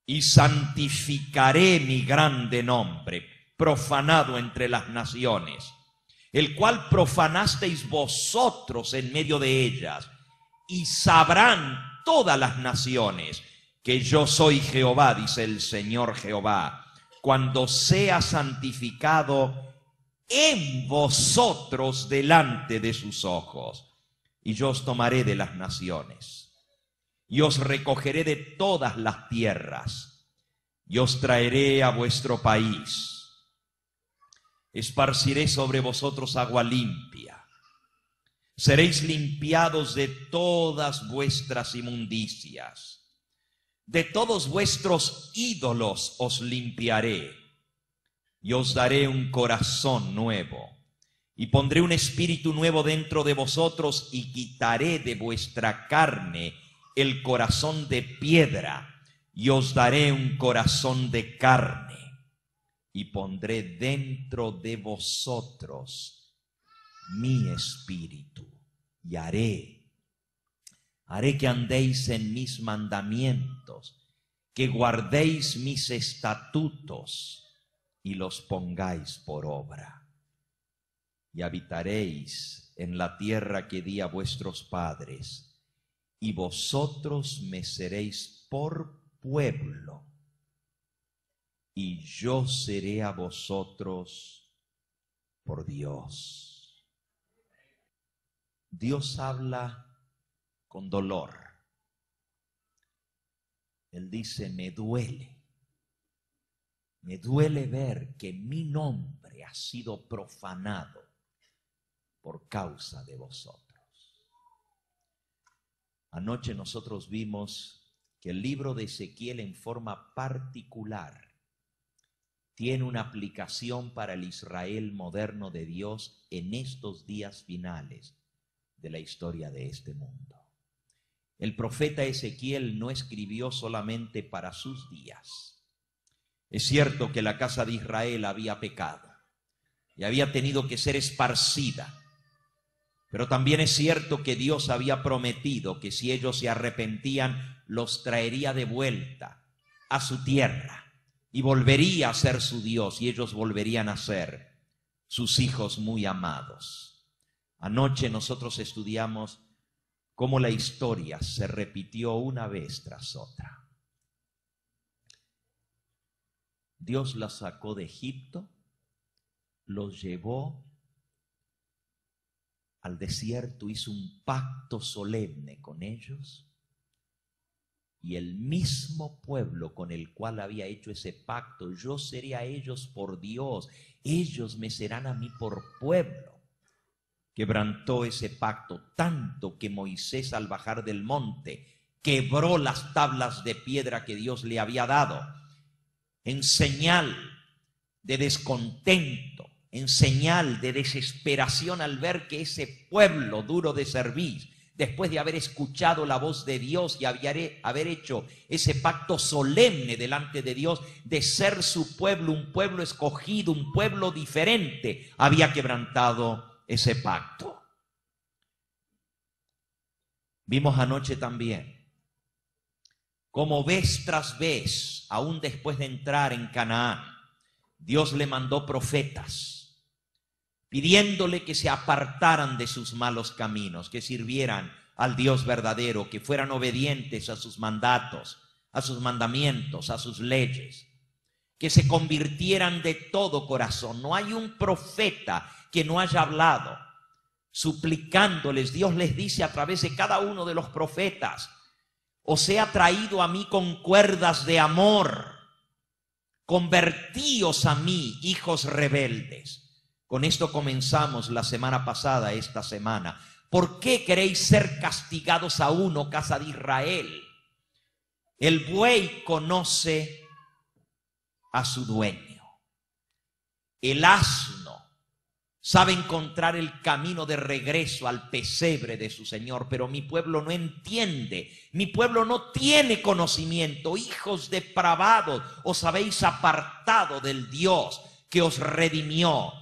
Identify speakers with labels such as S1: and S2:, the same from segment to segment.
S1: y santificaré mi grande nombre, profanado entre las naciones, el cual profanasteis vosotros en medio de ellas, y sabrán todas las naciones que yo soy Jehová, dice el Señor Jehová, cuando sea santificado en vosotros delante de sus ojos. Y yo os tomaré de las naciones, y os recogeré de todas las tierras, y os traeré a vuestro país. Esparciré sobre vosotros agua limpia. Seréis limpiados de todas vuestras inmundicias. De todos vuestros ídolos os limpiaré, y os daré un corazón nuevo, y pondré un espíritu nuevo dentro de vosotros, y quitaré de vuestra carne el corazón de piedra, y os daré un corazón de carne, y pondré dentro de vosotros mi espíritu, y haré que andéis en mis mandamientos, que guardéis mis estatutos y los pongáis por obra. Y habitaréis en la tierra que di a vuestros padres, y vosotros me seréis por pueblo, y yo seré a vosotros por Dios. Dios habla con dolor. Él dice, me duele ver que mi nombre ha sido profanado por causa de vosotros. Anoche nosotros vimos que el libro de Ezequiel en forma particular tiene una aplicación para el Israel moderno de Dios en estos días finales de la historia de este mundo. El profeta Ezequiel no escribió solamente para sus días. Es cierto que la casa de Israel había pecado y había tenido que ser esparcida, pero también es cierto que Dios había prometido que si ellos se arrepentían, los traería de vuelta a su tierra y volvería a ser su Dios, y ellos volverían a ser sus hijos muy amados. Anoche nosotros estudiamos cómo la historia se repitió una vez tras otra. Dios la sacó de Egipto, los llevó al desierto, hizo un pacto solemne con ellos, y el mismo pueblo con el cual había hecho ese pacto, yo seré a ellos por Dios, ellos me serán a mí por pueblo, quebrantó ese pacto tanto que Moisés, al bajar del monte, quebró las tablas de piedra que Dios le había dado en señal de descontento, en señal de desesperación al ver que ese pueblo duro de servir, después de haber escuchado la voz de Dios y haber hecho ese pacto solemne delante de Dios de ser su pueblo, un pueblo escogido, un pueblo diferente, había quebrantado ese pacto. Vimos anoche también cómo vez tras vez, aún después de entrar en Canaán, Dios le mandó profetas pidiéndole que se apartaran de sus malos caminos, que sirvieran al Dios verdadero, que fueran obedientes a sus mandatos, a sus mandamientos, a sus leyes, que se convirtieran de todo corazón. No hay un profeta que no haya hablado suplicándoles. Dios les dice a través de cada uno de los profetas: os he atraído a mí con cuerdas de amor, convertíos a mí, hijos rebeldes. Con esto comenzamos la semana pasada, esta semana. ¿Por qué queréis ser castigados aún, oh casa de Israel? El buey conoce a su dueño. El asno sabe encontrar el camino de regreso al pesebre de su Señor, pero mi pueblo no entiende, mi pueblo no tiene conocimiento. Hijos depravados, os habéis apartado del Dios que os redimió.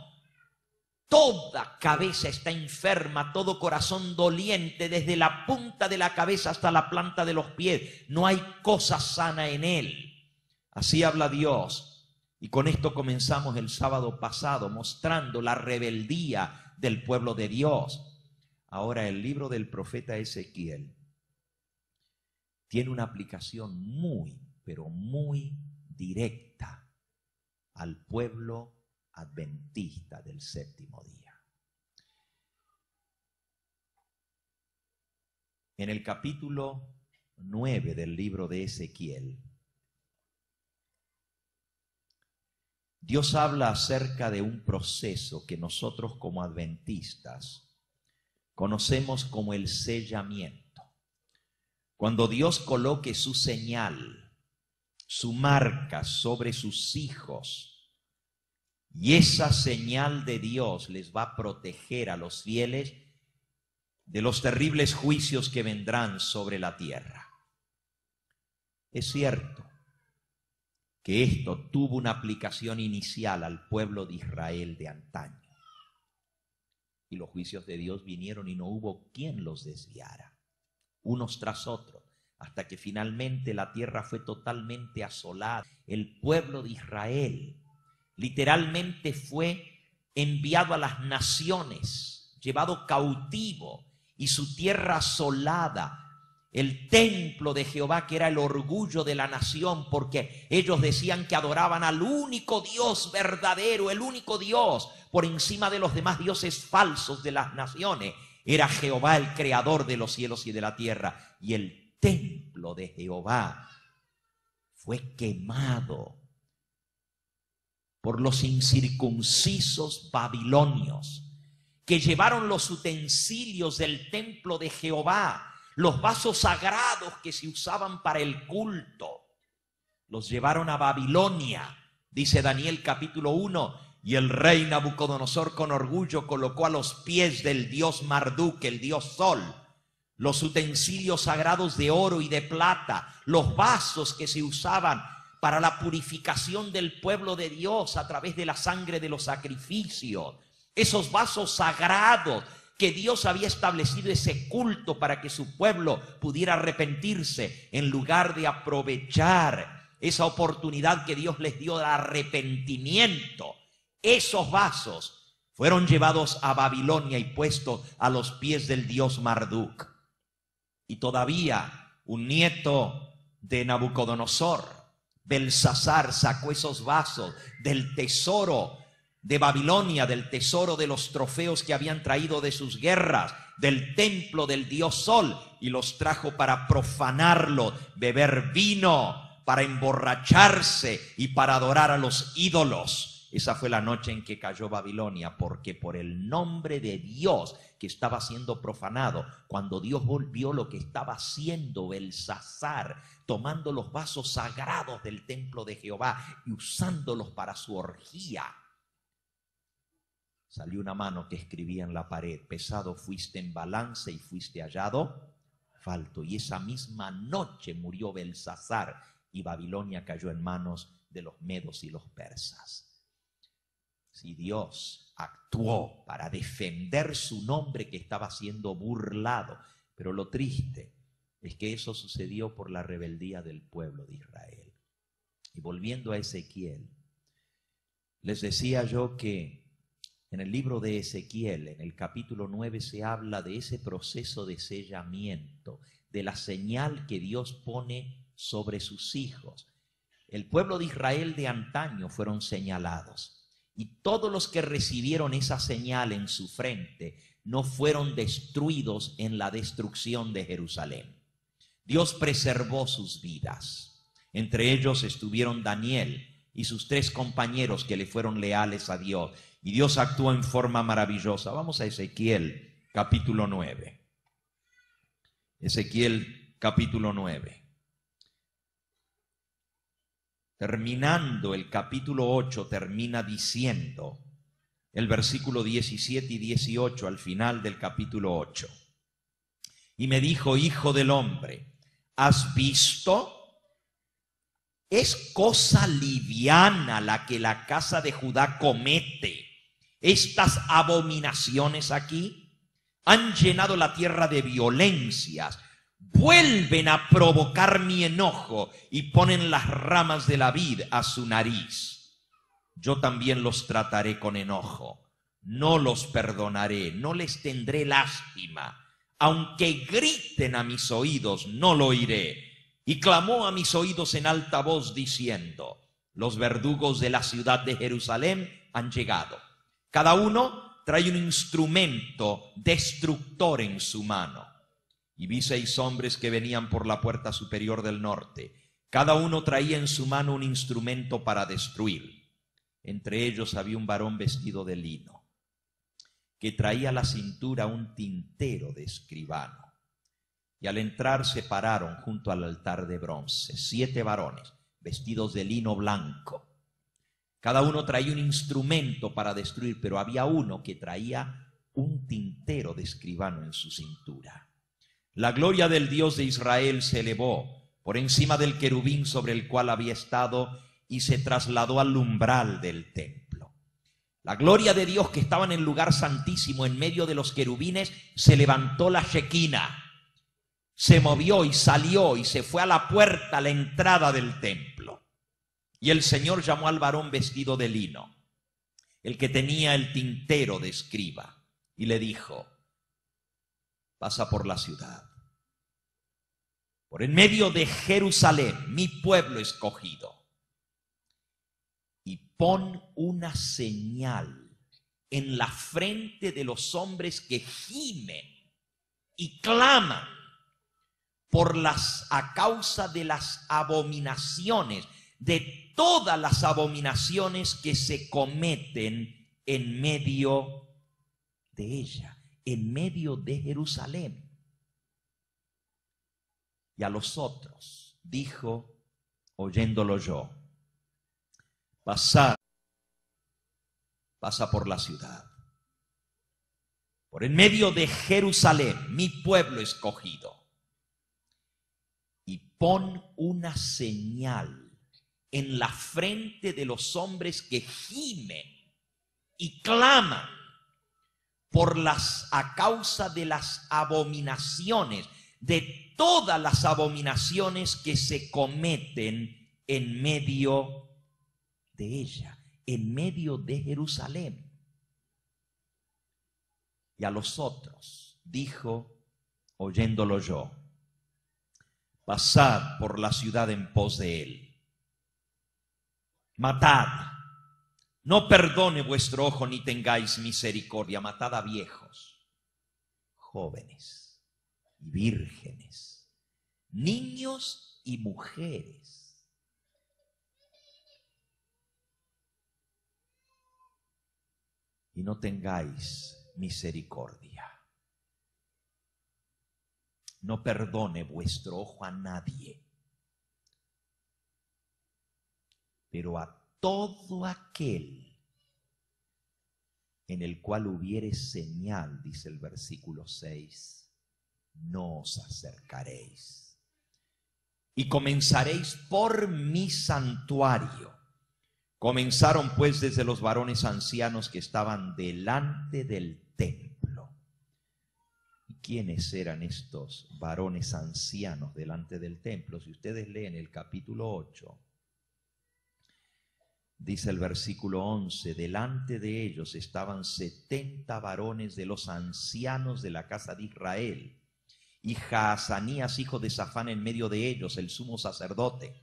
S1: Toda cabeza está enferma, todo corazón doliente, desde la punta de la cabeza hasta la planta de los pies. No hay cosa sana en él. Así habla Dios. Y con esto comenzamos el sábado pasado, mostrando la rebeldía del pueblo de Dios. Ahora el libro del profeta Ezequiel tiene una aplicación muy, pero muy directa al pueblo adventista del séptimo día. En el capítulo 9 del libro de Ezequiel, Dios habla acerca de un proceso que nosotros como adventistas conocemos como el sellamiento. Cuando Dios coloque su señal, su marca sobre sus hijos, y esa señal de Dios les va a proteger a los fieles de los terribles juicios que vendrán sobre la tierra. Es cierto que esto tuvo una aplicación inicial al pueblo de Israel de antaño. Y los juicios de Dios vinieron y no hubo quien los desviara, unos tras otros, hasta que finalmente la tierra fue totalmente asolada. El pueblo de Israel literalmente fue enviado a las naciones, llevado cautivo, y su tierra asolada. El templo de Jehová, que era el orgullo de la nación, porque ellos decían que adoraban al único Dios verdadero, el único Dios por encima de los demás dioses falsos de las naciones. Era Jehová el creador de los cielos y de la tierra. Y el templo de Jehová fue quemado por los incircuncisos babilonios, que llevaron los utensilios del templo de Jehová, los vasos sagrados que se usaban para el culto, los llevaron a Babilonia. Dice Daniel capítulo 1, y el rey Nabucodonosor con orgullo colocó a los pies del dios Marduk, el dios Sol, los utensilios sagrados de oro y de plata, los vasos que se usaban para la purificación del pueblo de Dios a través de la sangre de los sacrificios, esos vasos sagrados que Dios había establecido ese culto para que su pueblo pudiera arrepentirse, en lugar de aprovechar esa oportunidad que Dios les dio de arrepentimiento. Esos vasos fueron llevados a Babilonia y puestos a los pies del dios Marduk. Y todavía un nieto de Nabucodonosor, Belsasar, sacó esos vasos del tesoro de Babilonia, del tesoro de los trofeos que habían traído de sus guerras, del templo del dios Sol, y los trajo para profanarlo, beber vino, para emborracharse y para adorar a los ídolos. Esa fue la noche en que cayó Babilonia, porque por el nombre de Dios que estaba siendo profanado, cuando Dios vio lo que estaba haciendo Belsasar, tomando los vasos sagrados del templo de Jehová y usándolos para su orgía, salió una mano que escribía en la pared: pesado fuiste en balance y fuiste hallado falto. Y esa misma noche murió Belsasar y Babilonia cayó en manos de los medos y los persas. Si Dios actuó para defender su nombre que estaba siendo burlado, pero lo triste es que eso sucedió por la rebeldía del pueblo de Israel. Y volviendo a Ezequiel, les decía yo que en el libro de Ezequiel, en el capítulo 9, se habla de ese proceso de sellamiento, de la señal que Dios pone sobre sus hijos. El pueblo de Israel de antaño fueron señalados, y todos los que recibieron esa señal en su frente no fueron destruidos en la destrucción de Jerusalén. Dios preservó sus vidas. Entre ellos estuvieron Daniel y sus 3 compañeros que le fueron leales a Dios. Y Dios actuó en forma maravillosa. Vamos a Ezequiel capítulo 9. Ezequiel capítulo 9. Terminando el capítulo 8, termina diciendo el versículo 17 y 18 al final del capítulo 8. Y me dijo: hijo del hombre, ¿has visto? Es cosa liviana la que la casa de Judá comete. Estas abominaciones aquí han llenado la tierra de violencias. vuelven a provocar mi enojo y ponen las ramas de la vid a su nariz. Yo también los trataré con enojo, no los perdonaré, no les tendré lástima. Aunque griten a mis oídos, no lo oiré. Y clamó a mis oídos en alta voz diciendo: los verdugos de la ciudad de Jerusalén han llegado. Cada uno trae un instrumento destructor en su mano. Y vi 6 hombres que venían por la puerta superior del norte. Cada uno traía en su mano un instrumento para destruir. Entre ellos había un varón vestido de lino, que traía a la cintura un tintero de escribano. Y al entrar se pararon junto al altar de bronce 7 varones vestidos de lino blanco. Cada uno traía un instrumento para destruir, pero había uno que traía un tintero de escribano en su cintura. La gloria del Dios de Israel se elevó por encima del querubín sobre el cual había estado y se trasladó al umbral del templo. La gloria de Dios que estaba en el lugar santísimo en medio de los querubines, se levantó la Shequina, se movió y salió y se fue a la puerta, a la entrada del templo. Y el Señor llamó al varón vestido de lino, el que tenía el tintero de escriba, y le dijo: pasa por la ciudad, por en medio de Jerusalén, mi pueblo escogido, y pon una señal en la frente de los hombres que gimen y claman a causa de las abominaciones, de todas las abominaciones que se cometen en medio de ella, en medio de Jerusalén. Y a los otros dijo, oyéndolo yo: pasa por la ciudad, por en medio de Jerusalén, mi pueblo escogido, y pon una señal en la frente de los hombres que gimen y claman a causa de las abominaciones, de todas las abominaciones que se cometen en medio de ella, en medio de Jerusalén. Y a los otros dijo, oyéndolo yo: pasad por la ciudad en pos de él, matad, no perdone vuestro ojo ni tengáis misericordia, matad a viejos, jóvenes y vírgenes, niños y mujeres. Y no tengáis misericordia. No perdone vuestro ojo a nadie, pero a todo aquel en el cual hubiere señal, dice el versículo 6, no os acercaréis. Y comenzaréis por mi santuario. Comenzaron pues desde los varones ancianos que estaban delante del templo. ¿Y quiénes eran estos varones ancianos delante del templo? Si ustedes leen el capítulo 8, dice el versículo 11, delante de ellos estaban 70 varones de los ancianos de la casa de Israel, y Jaazanías, hijo de Safán, en medio de ellos, el sumo sacerdote,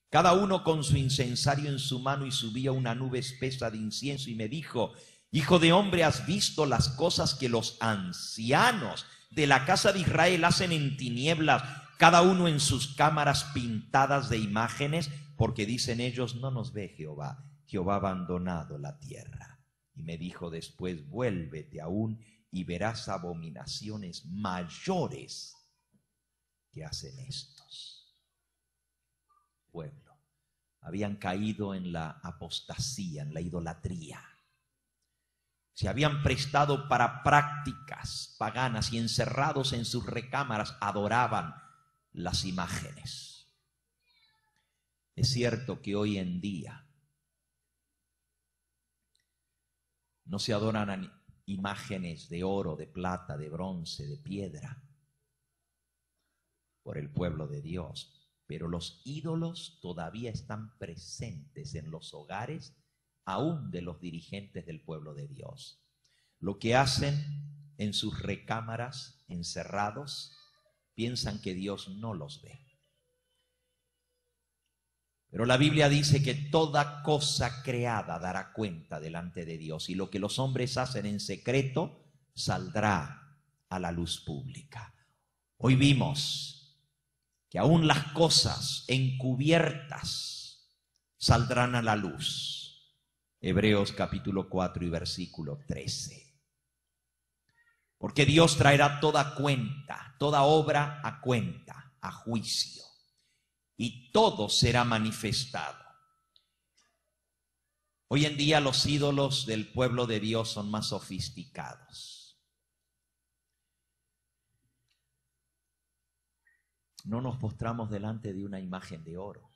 S1: cada uno con su incensario en su mano, y subía una nube espesa de incienso, y me dijo: hijo de hombre, ¿has visto las cosas que los ancianos de la casa de Israel hacen en tinieblas, cada uno en sus cámaras pintadas de imágenes? Porque dicen ellos: no nos ve Jehová, Jehová ha abandonado la tierra. Y me dijo después: vuélvete aún y verás abominaciones mayores que hacen estos. Pueblo, habían caído en la apostasía, en la idolatría. Se habían prestado para prácticas paganas y encerrados en sus recámaras adoraban las imágenes. Es cierto que hoy en día no se adoran imágenes de oro, de plata, de bronce, de piedra. por el pueblo de Dios. Pero los ídolos todavía están presentes en los hogares, aún de los dirigentes del pueblo de Dios. Lo que hacen en sus recámaras, encerrados, piensan que Dios no los ve. Pero la Biblia dice que toda cosa creada dará cuenta delante de Dios, y lo que los hombres hacen en secreto saldrá a la luz pública. Hoy vimos que aún las cosas encubiertas saldrán a la luz. Hebreos capítulo 4 y versículo 13. Porque Dios traerá toda cuenta, toda obra a cuenta, a juicio, y todo será manifestado. Hoy en día los ídolos del pueblo de Dios son más sofisticados. No nos postramos delante de una imagen de oro.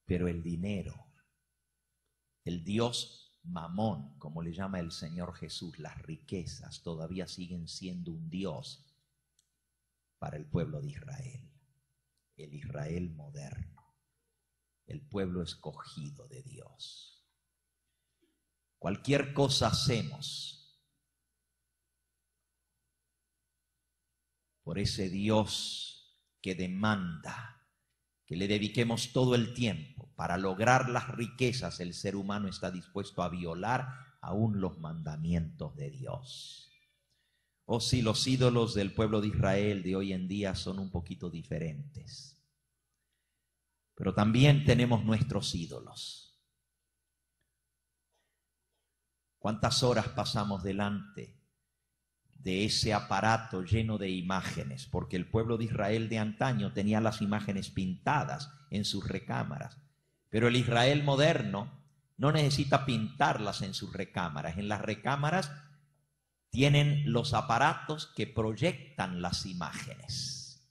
S1: Pero el dinero, el Dios Mamón, como le llama el Señor Jesús, las riquezas todavía siguen siendo un Dios para el pueblo de Israel. El Israel moderno, el pueblo escogido de Dios. Cualquier cosa hacemos por ese Dios que demanda que le dediquemos todo el tiempo. Para lograr las riquezas, el ser humano está dispuesto a violar aún los mandamientos de Dios. Oh, sí, los ídolos del pueblo de Israel de hoy en día son un poquito diferentes. Pero también tenemos nuestros ídolos. ¿Cuántas horas pasamos delante de ese aparato lleno de imágenes? Porque el pueblo de Israel de antaño tenía las imágenes pintadas en sus recámaras. Pero el Israel moderno no necesita pintarlas en sus recámaras. En las recámaras tienen los aparatos que proyectan las imágenes.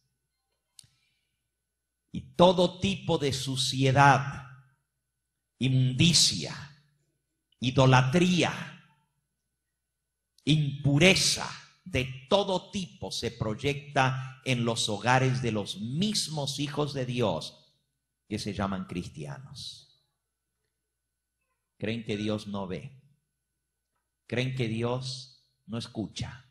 S1: Y todo tipo de suciedad, inmundicia, idolatría, impureza de todo tipo se proyecta en los hogares de los mismos hijos de Dios que se llaman cristianos. Creen que Dios no ve. Creen que Dios no escucha.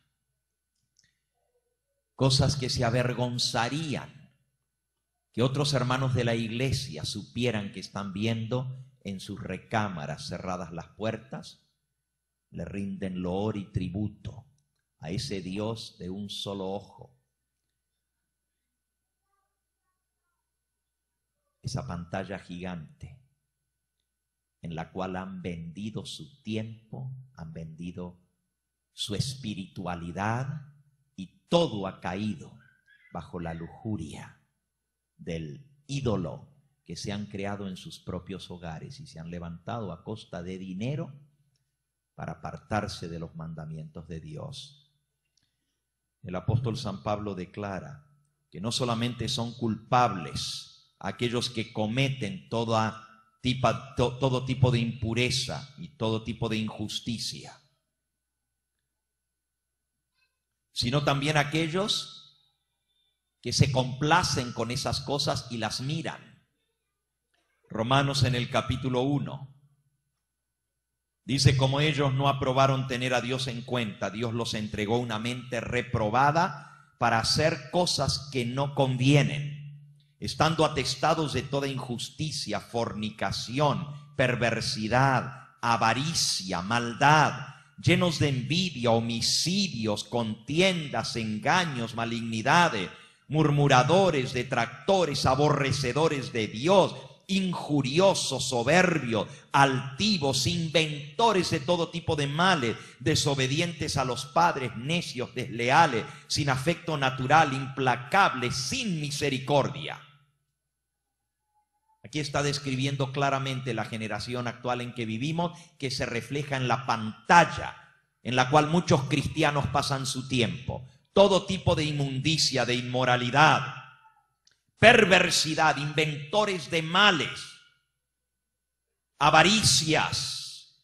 S1: Cosas que se avergonzarían que otros hermanos de la iglesia supieran que están viendo en sus recámaras cerradas las puertas. Le rinden loor y tributo a ese Dios de un solo ojo. Esa pantalla gigante en la cual han vendido su tiempo, han vendido su espiritualidad, y todo ha caído bajo la lujuria del ídolo que se han creado en sus propios hogares y se han levantado a costa de dinero para apartarse de los mandamientos de Dios. El apóstol San Pablo declara que no solamente son culpables aquellos que cometen todo tipo de impureza y todo tipo de injusticia, sino también aquellos que se complacen con esas cosas y las miran. Romanos en el capítulo 1 dice: como ellos no aprobaron tener a Dios en cuenta, Dios los entregó una mente reprobada para hacer cosas que no convienen, estando atestados de toda injusticia, fornicación, perversidad, avaricia, maldad, llenos de envidia, homicidios, contiendas, engaños, malignidades, murmuradores, detractores, aborrecedores de Dios, injuriosos, soberbios, altivos, inventores de todo tipo de males, desobedientes a los padres, necios, desleales, sin afecto natural, implacables, sin misericordia. Aquí está describiendo claramente la generación actual en que vivimos, que se refleja en la pantalla en la cual muchos cristianos pasan su tiempo. Todo tipo de inmundicia, de inmoralidad, perversidad, inventores de males, avaricias,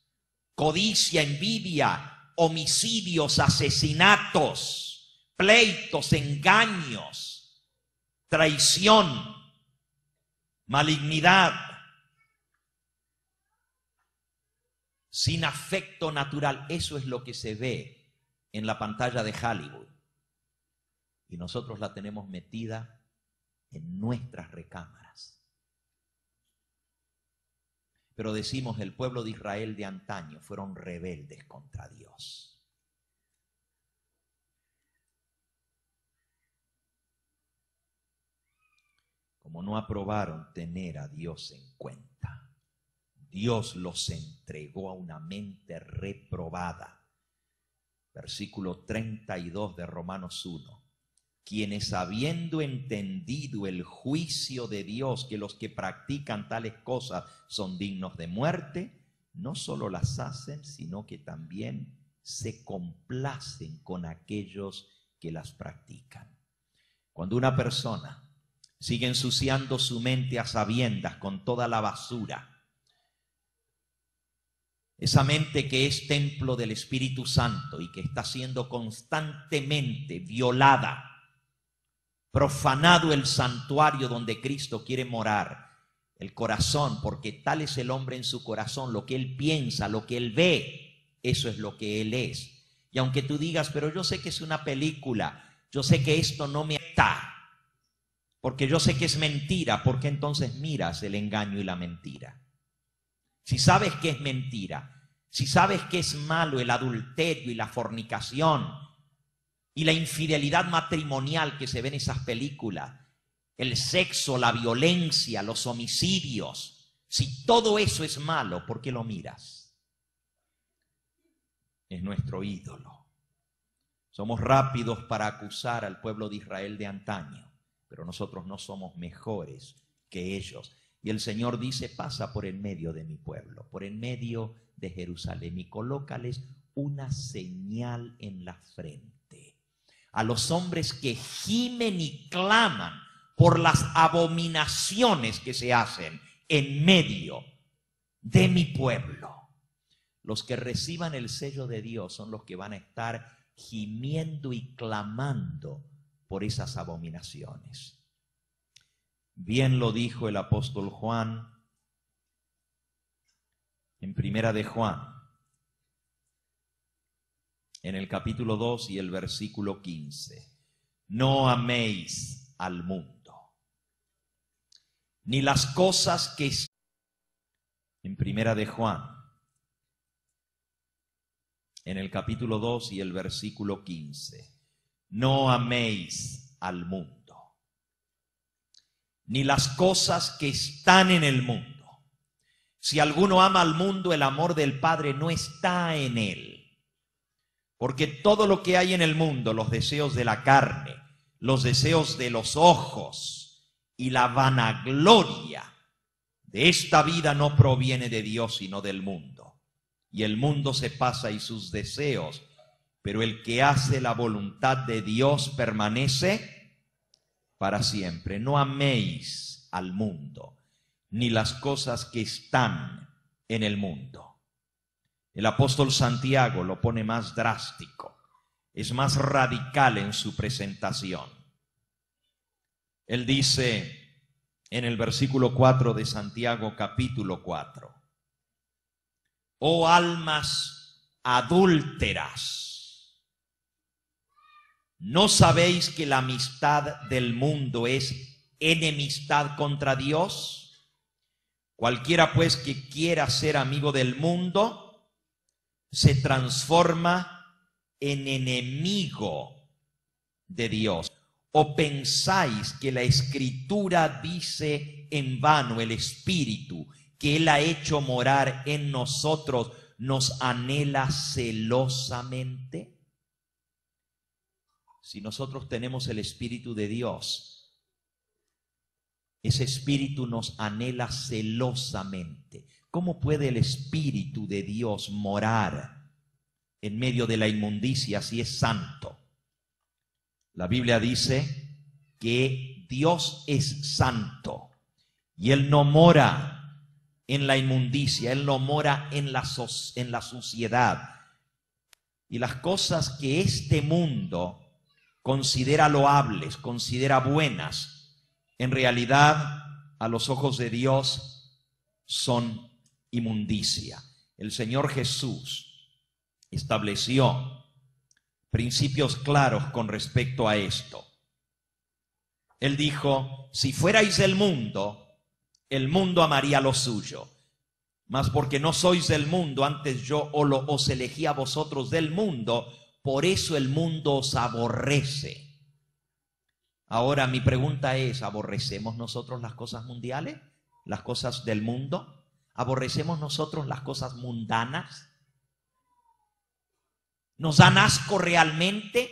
S1: codicia, envidia, homicidios, asesinatos, pleitos, engaños, traición, malignidad, sin afecto natural. Eso es lo que se ve en la pantalla de Hollywood. Y nosotros la tenemos metida en nuestras recámaras. Pero decimos, el pueblo de Israel de antaño fueron rebeldes contra Dios. Como no aprobaron tener a Dios en cuenta, Dios los entregó a una mente reprobada. Versículo 32 de Romanos 1. Quienes habiendo entendido el juicio de Dios, que los que practican tales cosas son dignos de muerte, no solo las hacen, sino que también se complacen con aquellos que las practican. Cuando una persona sigue ensuciando su mente a sabiendas con toda la basura, esa mente que es templo del Espíritu Santo y que está siendo constantemente violada, profanado el santuario donde Cristo quiere morar, el corazón, porque tal es el hombre en su corazón, lo que él piensa, lo que él ve, eso es lo que él es. Y aunque tú digas, pero yo sé que es una película, yo sé que esto no me está, porque yo sé que es mentira, ¿por qué entonces miras el engaño y la mentira? Si sabes que es mentira, si sabes que es malo el adulterio y la fornicación y la infidelidad matrimonial que se ve en esas películas, el sexo, la violencia, los homicidios, si todo eso es malo, ¿por qué lo miras? Es nuestro ídolo. Somos rápidos para acusar al pueblo de Israel de antaño, pero nosotros no somos mejores que ellos. Y el Señor dice, pasa por en medio de mi pueblo, por en medio de Jerusalén, y colócales una señal en la frente. A los hombres que gimen y claman por las abominaciones que se hacen en medio de mi pueblo. Los que reciban el sello de Dios son los que van a estar gimiendo y clamando por esas abominaciones. Bien lo dijo el apóstol Juan en Primera de Juan, en el capítulo 2 y el versículo 15. No améis al mundo, ni las cosas que están en Primera de Juan, en el capítulo 2 y el versículo 15. No améis al mundo, ni las cosas que están en el mundo. Si alguno ama al mundo, el amor del Padre no está en él. Porque todo lo que hay en el mundo, los deseos de la carne, los deseos de los ojos y la vanagloria de esta vida no proviene de Dios, sino del mundo. Y el mundo se pasa y sus deseos, pero el que hace la voluntad de Dios permanece para siempre. No améis al mundo, ni las cosas que están en el mundo. El apóstol Santiago lo pone más drástico, es más radical en su presentación. Él dice en el versículo 4 de Santiago capítulo 4, oh almas adúlteras, ¿no sabéis que la amistad del mundo es enemistad contra Dios? Cualquiera pues que quiera ser amigo del mundo se transforma en enemigo de Dios. ¿O pensáis que la Escritura dice en vano, el Espíritu que Él ha hecho morar en nosotros nos anhela celosamente? Si nosotros tenemos el Espíritu de Dios, ese Espíritu nos anhela celosamente. ¿Cómo puede el Espíritu de Dios morar en medio de la inmundicia si es santo? La Biblia dice que Dios es santo y Él no mora en la inmundicia, Él no mora en la suciedad. y las cosas que este mundo considera loables, considera buenas, en realidad a los ojos de Dios son inmundicia. El Señor Jesús estableció principios claros con respecto a esto. Él dijo: si fuerais del mundo, el mundo amaría lo suyo. Mas porque no sois del mundo, antes yo os elegí a vosotros del mundo, por eso el mundo os aborrece. Ahora mi pregunta es: ¿aborrecemos nosotros las cosas mundiales? ¿Las cosas del mundo? ¿Aborrecemos nosotros las cosas mundanas? ¿Nos dan asco realmente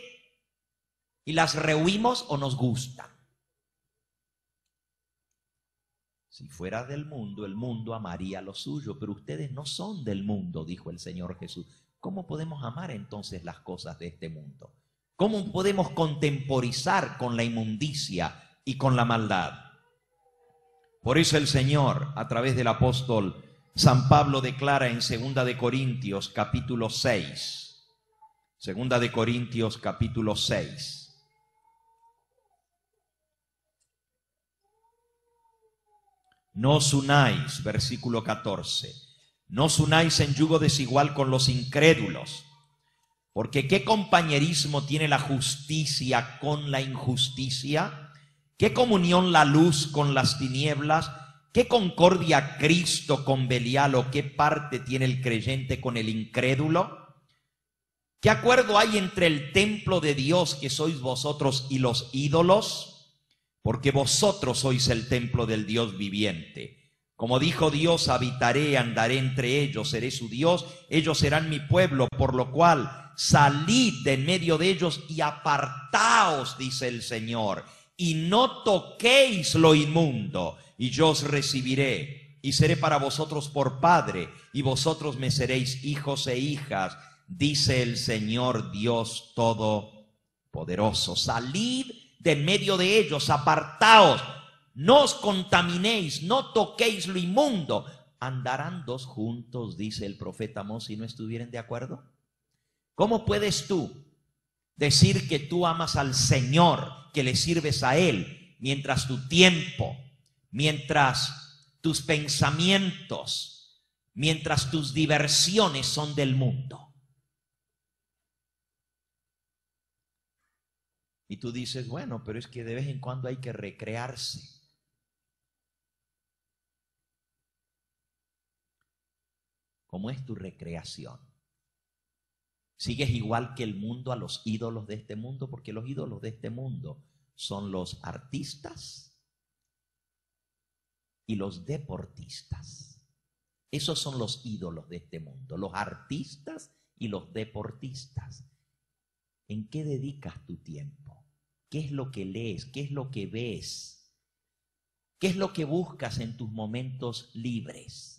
S1: y las rehuimos o nos gustan? Si fuera del mundo, el mundo amaría lo suyo, pero ustedes no son del mundo, dijo el Señor Jesús. ¿Cómo podemos amar entonces las cosas de este mundo? ¿Cómo podemos contemporizar con la inmundicia y con la maldad? Por eso el Señor, a través del apóstol San Pablo, declara en 2 de Corintios capítulo 6, 2 de Corintios capítulo 6, no os unáis, versículo 14, no os unáis en yugo desigual con los incrédulos, porque ¿qué compañerismo tiene la justicia con la injusticia? ¿Qué comunión la luz con las tinieblas? ¿Qué concordia Cristo con Belial? ¿O qué parte tiene el creyente con el incrédulo? ¿Qué acuerdo hay entre el templo de Dios que sois vosotros y los ídolos? Porque vosotros sois el templo del Dios viviente. Como dijo Dios: habitaré, andaré entre ellos, seré su Dios, ellos serán mi pueblo, por lo cual salid de en medio de ellos y apartaos, dice el Señor, y no toquéis lo inmundo, y yo os recibiré, y seré para vosotros por padre, y vosotros me seréis hijos e hijas, dice el Señor Dios Todopoderoso. Salid de en medio de ellos, apartaos, no os contaminéis, no toquéis lo inmundo. ¿Andarán dos juntos, dice el profeta Amós, si no estuvieren de acuerdo? ¿Cómo puedes tú decir que tú amas al Señor, que le sirves a Él, mientras tu tiempo, mientras tus pensamientos, mientras tus diversiones son del mundo? Y tú dices: bueno, pero es que de vez en cuando hay que recrearse. ¿Cómo es tu recreación? ¿Sigues igual que el mundo a los ídolos de este mundo? Porque los ídolos de este mundo son los artistas y los deportistas. Esos son los ídolos de este mundo, los artistas y los deportistas. ¿En qué dedicas tu tiempo? ¿Qué es lo que lees? ¿Qué es lo que ves? ¿Qué es lo que buscas en tus momentos libres?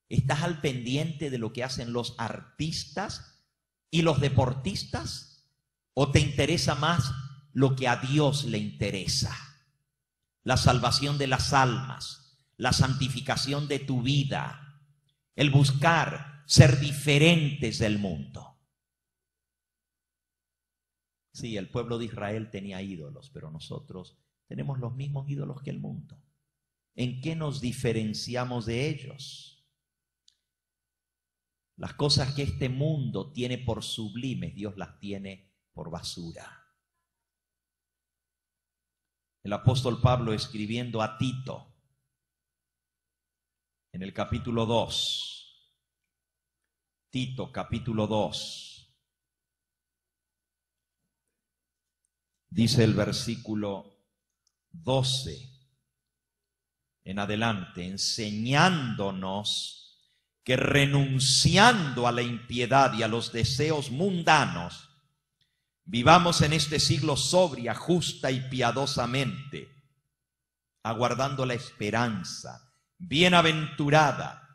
S1: ¿Estás al pendiente de lo que hacen los artistas y los deportistas? ¿O te interesa más lo que a Dios le interesa? La salvación de las almas, la santificación de tu vida, el buscar ser diferentes del mundo. Sí, el pueblo de Israel tenía ídolos, pero nosotros tenemos los mismos ídolos que el mundo. ¿En qué nos diferenciamos de ellos? Las cosas que este mundo tiene por sublimes, Dios las tiene por basura. El apóstol Pablo, escribiendo a Tito, en el capítulo 2, Tito capítulo 2, dice el versículo 12 en adelante, enseñándonos que renunciando a la impiedad y a los deseos mundanos, vivamos en este siglo sobria, justa y piadosamente, aguardando la esperanza bienaventurada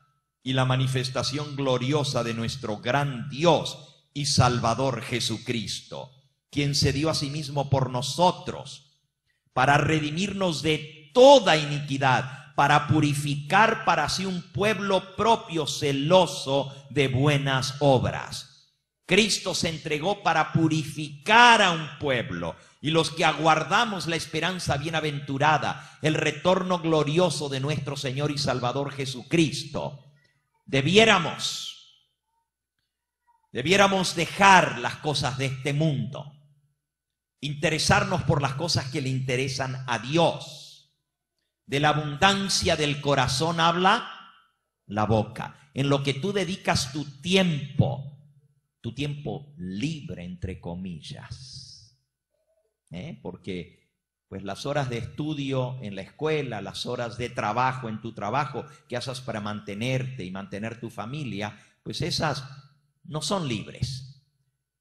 S1: y la manifestación gloriosa de nuestro gran Dios y Salvador Jesucristo, quien se dio a sí mismo por nosotros, para redimirnos de toda iniquidad, para purificar para sí un pueblo propio celoso de buenas obras. Cristo se entregó para purificar a un pueblo, y los que aguardamos la esperanza bienaventurada, el retorno glorioso de nuestro Señor y Salvador Jesucristo, debiéramos dejar las cosas de este mundo, interesarnos por las cosas que le interesan a Dios. De la abundancia del corazón habla la boca. En lo que tú dedicas tu tiempo libre, entre comillas, porque pues las horas de estudio en la escuela, las horas de trabajo en tu trabajo que haces para mantenerte y mantener tu familia, pues esas no son libres.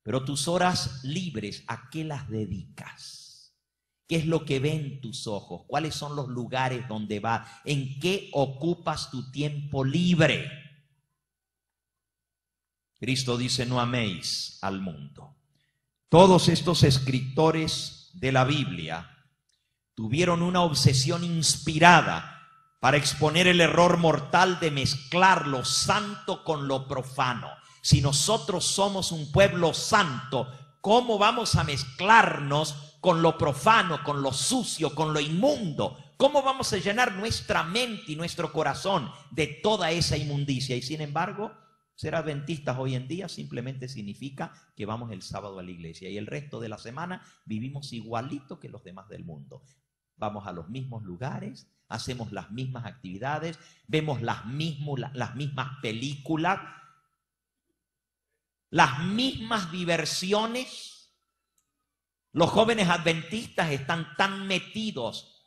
S1: Pero tus horas libres, ¿a qué las dedicas? ¿Qué es lo que ven tus ojos? ¿Cuáles son los lugares donde vas? ¿En qué ocupas tu tiempo libre? Cristo dice: no améis al mundo. Todos estos escritores de la Biblia tuvieron una obsesión inspirada para exponer el error mortal de mezclar lo santo con lo profano. Si nosotros somos un pueblo santo, ¿cómo vamos a mezclarnos con lo profano, con lo sucio, con lo inmundo? ¿Cómo vamos a llenar nuestra mente y nuestro corazón de toda esa inmundicia? Y sin embargo, ser adventistas hoy en día simplemente significa que vamos el sábado a la iglesia y el resto de la semana vivimos igualito que los demás del mundo. Vamos a los mismos lugares, hacemos las mismas actividades, vemos las mismas películas, las mismas diversiones. Los jóvenes adventistas están tan metidos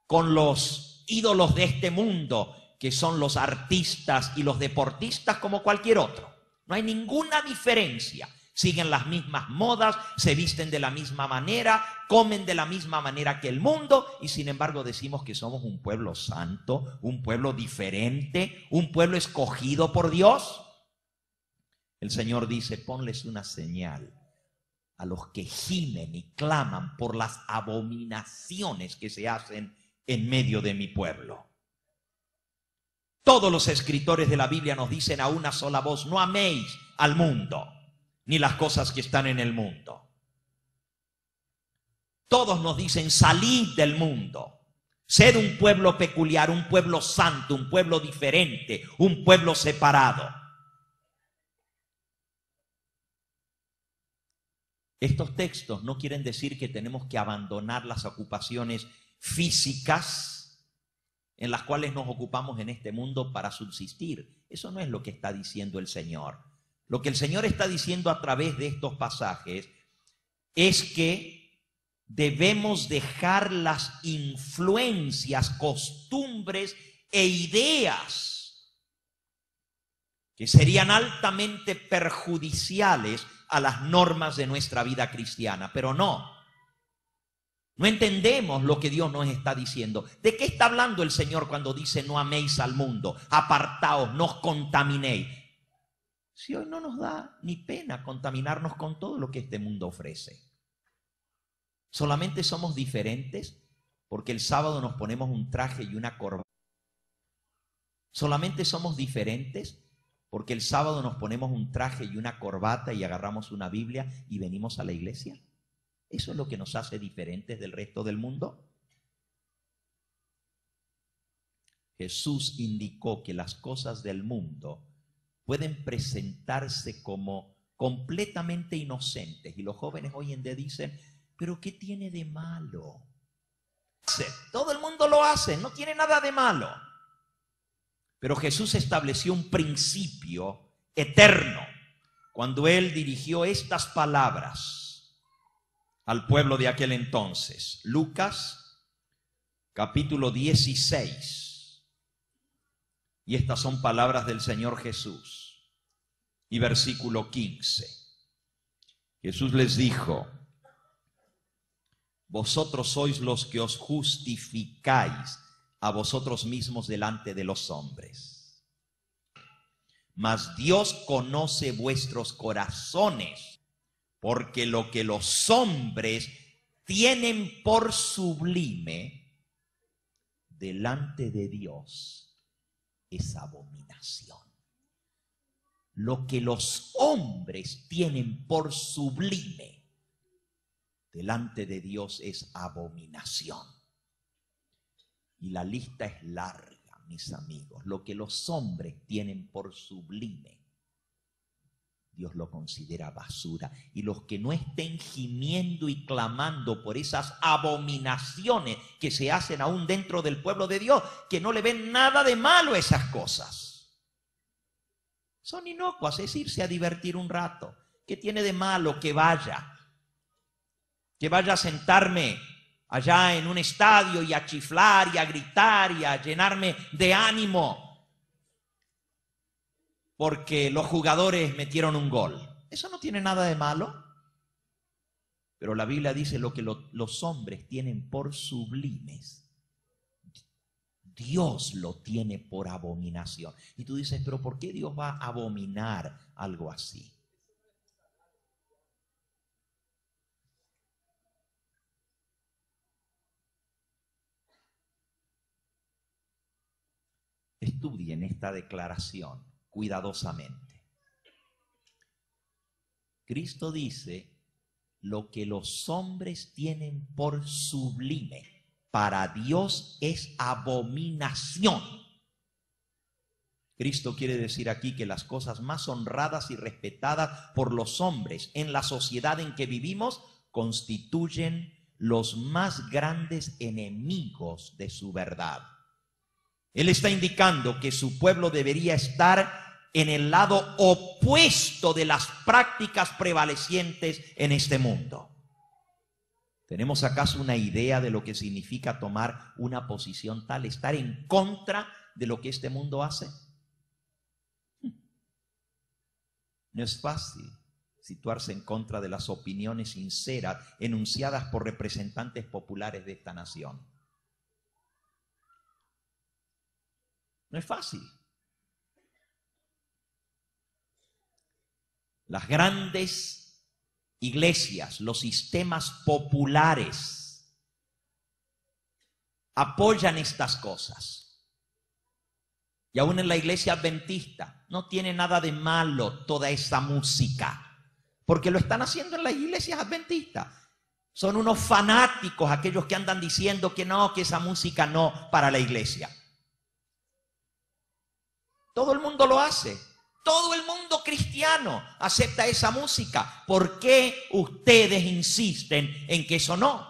S1: con los ídolos de este mundo, que son los artistas y los deportistas, como cualquier otro. No hay ninguna diferencia. Siguen las mismas modas, se visten de la misma manera, comen de la misma manera que el mundo, y sin embargo decimos que somos un pueblo santo, un pueblo diferente, un pueblo escogido por Dios. El Señor dice: ponles una señal a los que gimen y claman por las abominaciones que se hacen en medio de mi pueblo. Todos los escritores de la Biblia nos dicen a una sola voz: no améis al mundo, ni las cosas que están en el mundo. Todos nos dicen: salid del mundo, sed un pueblo peculiar, un pueblo santo, un pueblo diferente, un pueblo separado. Estos textos no quieren decir que tenemos que abandonar las ocupaciones físicas en las cuales nos ocupamos en este mundo para subsistir. Eso no es lo que está diciendo el Señor. Lo que el Señor está diciendo a través de estos pasajes es que debemos dejar las influencias, costumbres e ideas que serían altamente perjudiciales a las normas de nuestra vida cristiana. Pero no entendemos lo que Dios nos está diciendo. ¿De qué está hablando el Señor cuando dice: no améis al mundo, apartaos, no os contaminéis? Si hoy no nos da ni pena contaminarnos con todo lo que este mundo ofrece. Solamente somos diferentes porque el sábado nos ponemos un traje y una corbata. Solamente somos diferentes porque el sábado nos ponemos un traje y una corbata y agarramos una Biblia y venimos a la iglesia. ¿Eso es lo que nos hace diferentes del resto del mundo? Jesús indicó que las cosas del mundo pueden presentarse como completamente inocentes. Y los jóvenes hoy en día dicen: ¿pero qué tiene de malo? Todo el mundo lo hace, no tiene nada de malo. Pero Jesús estableció un principio eterno cuando Él dirigió estas palabras al pueblo de aquel entonces. Lucas capítulo 16. Y estas son palabras del Señor Jesús. Y versículo 15. Jesús les dijo: vosotros sois los que os justificáis a vosotros mismos delante de los hombres. Mas Dios conoce vuestros corazones, porque lo que los hombres tienen por sublime delante de Dios es abominación. lo que los hombres tienen por sublime, delante de Dios es abominación. Y la lista es larga, mis amigos. Lo que los hombres tienen por sublime, Dios lo considera basura. Y los que no estén gimiendo y clamando por esas abominaciones que se hacen aún dentro del pueblo de Dios, que no le ven nada de malo a esas cosas, son inocuas, es irse a divertir un rato. ¿Qué tiene de malo que vaya? Que vaya a sentarme allá en un estadio y a chiflar y a gritar y a llenarme de ánimo porque los jugadores metieron un gol. Eso no tiene nada de malo. Pero la Biblia dice lo que los hombres tienen por sublimes, Dios lo tiene por abominación. Y tú dices, pero ¿por qué Dios va a abominar algo así? Estudien esta declaración cuidadosamente. Cristo dice, lo que los hombres tienen por sublime, para Dios es abominación. Cristo quiere decir aquí que las cosas más honradas y respetadas por los hombres en la sociedad en que vivimos constituyen los más grandes enemigos de su verdad. Él está indicando que su pueblo debería estar en el lado opuesto de las prácticas prevalecientes en este mundo. ¿Tenemos acaso una idea de lo que significa tomar una posición tal, estar en contra de lo que este mundo hace? No es fácil situarse en contra de las opiniones sinceras enunciadas por representantes populares de esta nación. No es fácil. Las grandes iglesias, los sistemas populares apoyan estas cosas. Y aún en la iglesia adventista no tiene nada de malo toda esa música, porque lo están haciendo en las iglesias adventistas. Son unos fanáticos aquellos que andan diciendo que no, que esa música no para la iglesia. Todo el mundo lo hace. Todo el mundo cristiano acepta esa música. ¿Por qué ustedes insisten en que eso no?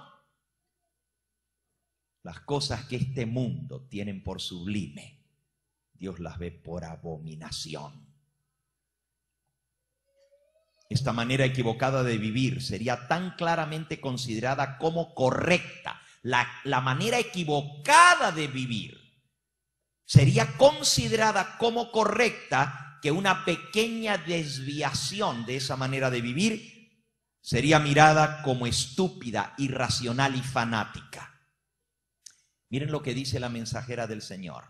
S1: Las cosas que este mundo tienen por sublime, Dios las ve por abominación. Esta manera equivocada de vivir sería tan claramente considerada como correcta. La manera equivocada de vivir sería considerada como correcta, que una pequeña desviación de esa manera de vivir sería mirada como estúpida, irracional y fanática. Miren lo que dice la Mensajera del Señor.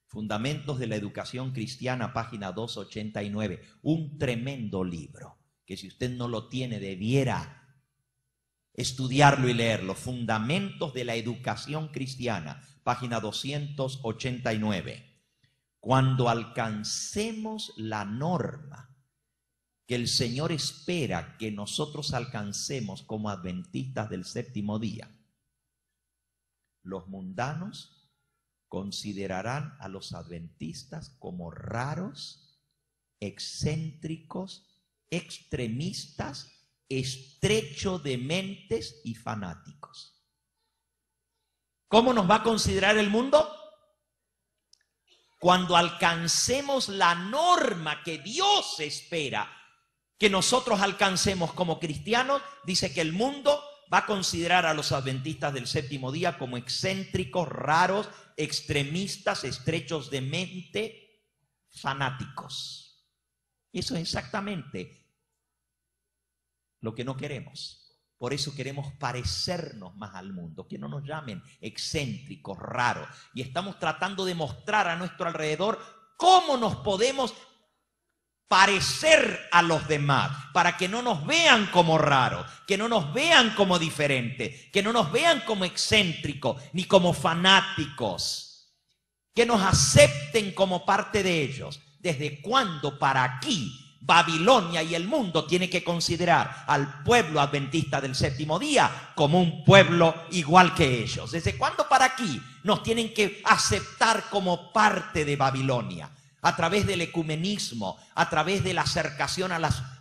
S1: Fundamentos de la Educación Cristiana, página 289. Un tremendo libro, que si usted no lo tiene debiera estudiarlo y leerlo. Fundamentos de la Educación Cristiana, página 289. Cuando alcancemos la norma que el Señor espera que nosotros alcancemos como adventistas del séptimo día, los mundanos considerarán a los adventistas como raros, excéntricos, extremistas, estrecho de mentes y fanáticos. ¿Cómo nos va a considerar el mundo? Cuando alcancemos la norma que Dios espera que nosotros alcancemos como cristianos, dice que el mundo va a considerar a los adventistas del séptimo día como excéntricos, raros, extremistas, estrechos de mente, fanáticos. Y eso es exactamente lo que no queremos. Por eso queremos parecernos más al mundo, que no nos llamen excéntricos, raros. Y estamos tratando de mostrar a nuestro alrededor cómo nos podemos parecer a los demás, para que no nos vean como raros, que no nos vean como diferentes, que no nos vean como excéntricos ni como fanáticos, que nos acepten como parte de ellos. ¿Desde cuándo para aquí Babilonia y el mundo tiene que considerar al pueblo adventista del séptimo día como un pueblo igual que ellos? ¿Desde cuándo para aquí nos tienen que aceptar como parte de Babilonia? A través del ecumenismo, a través de la acercación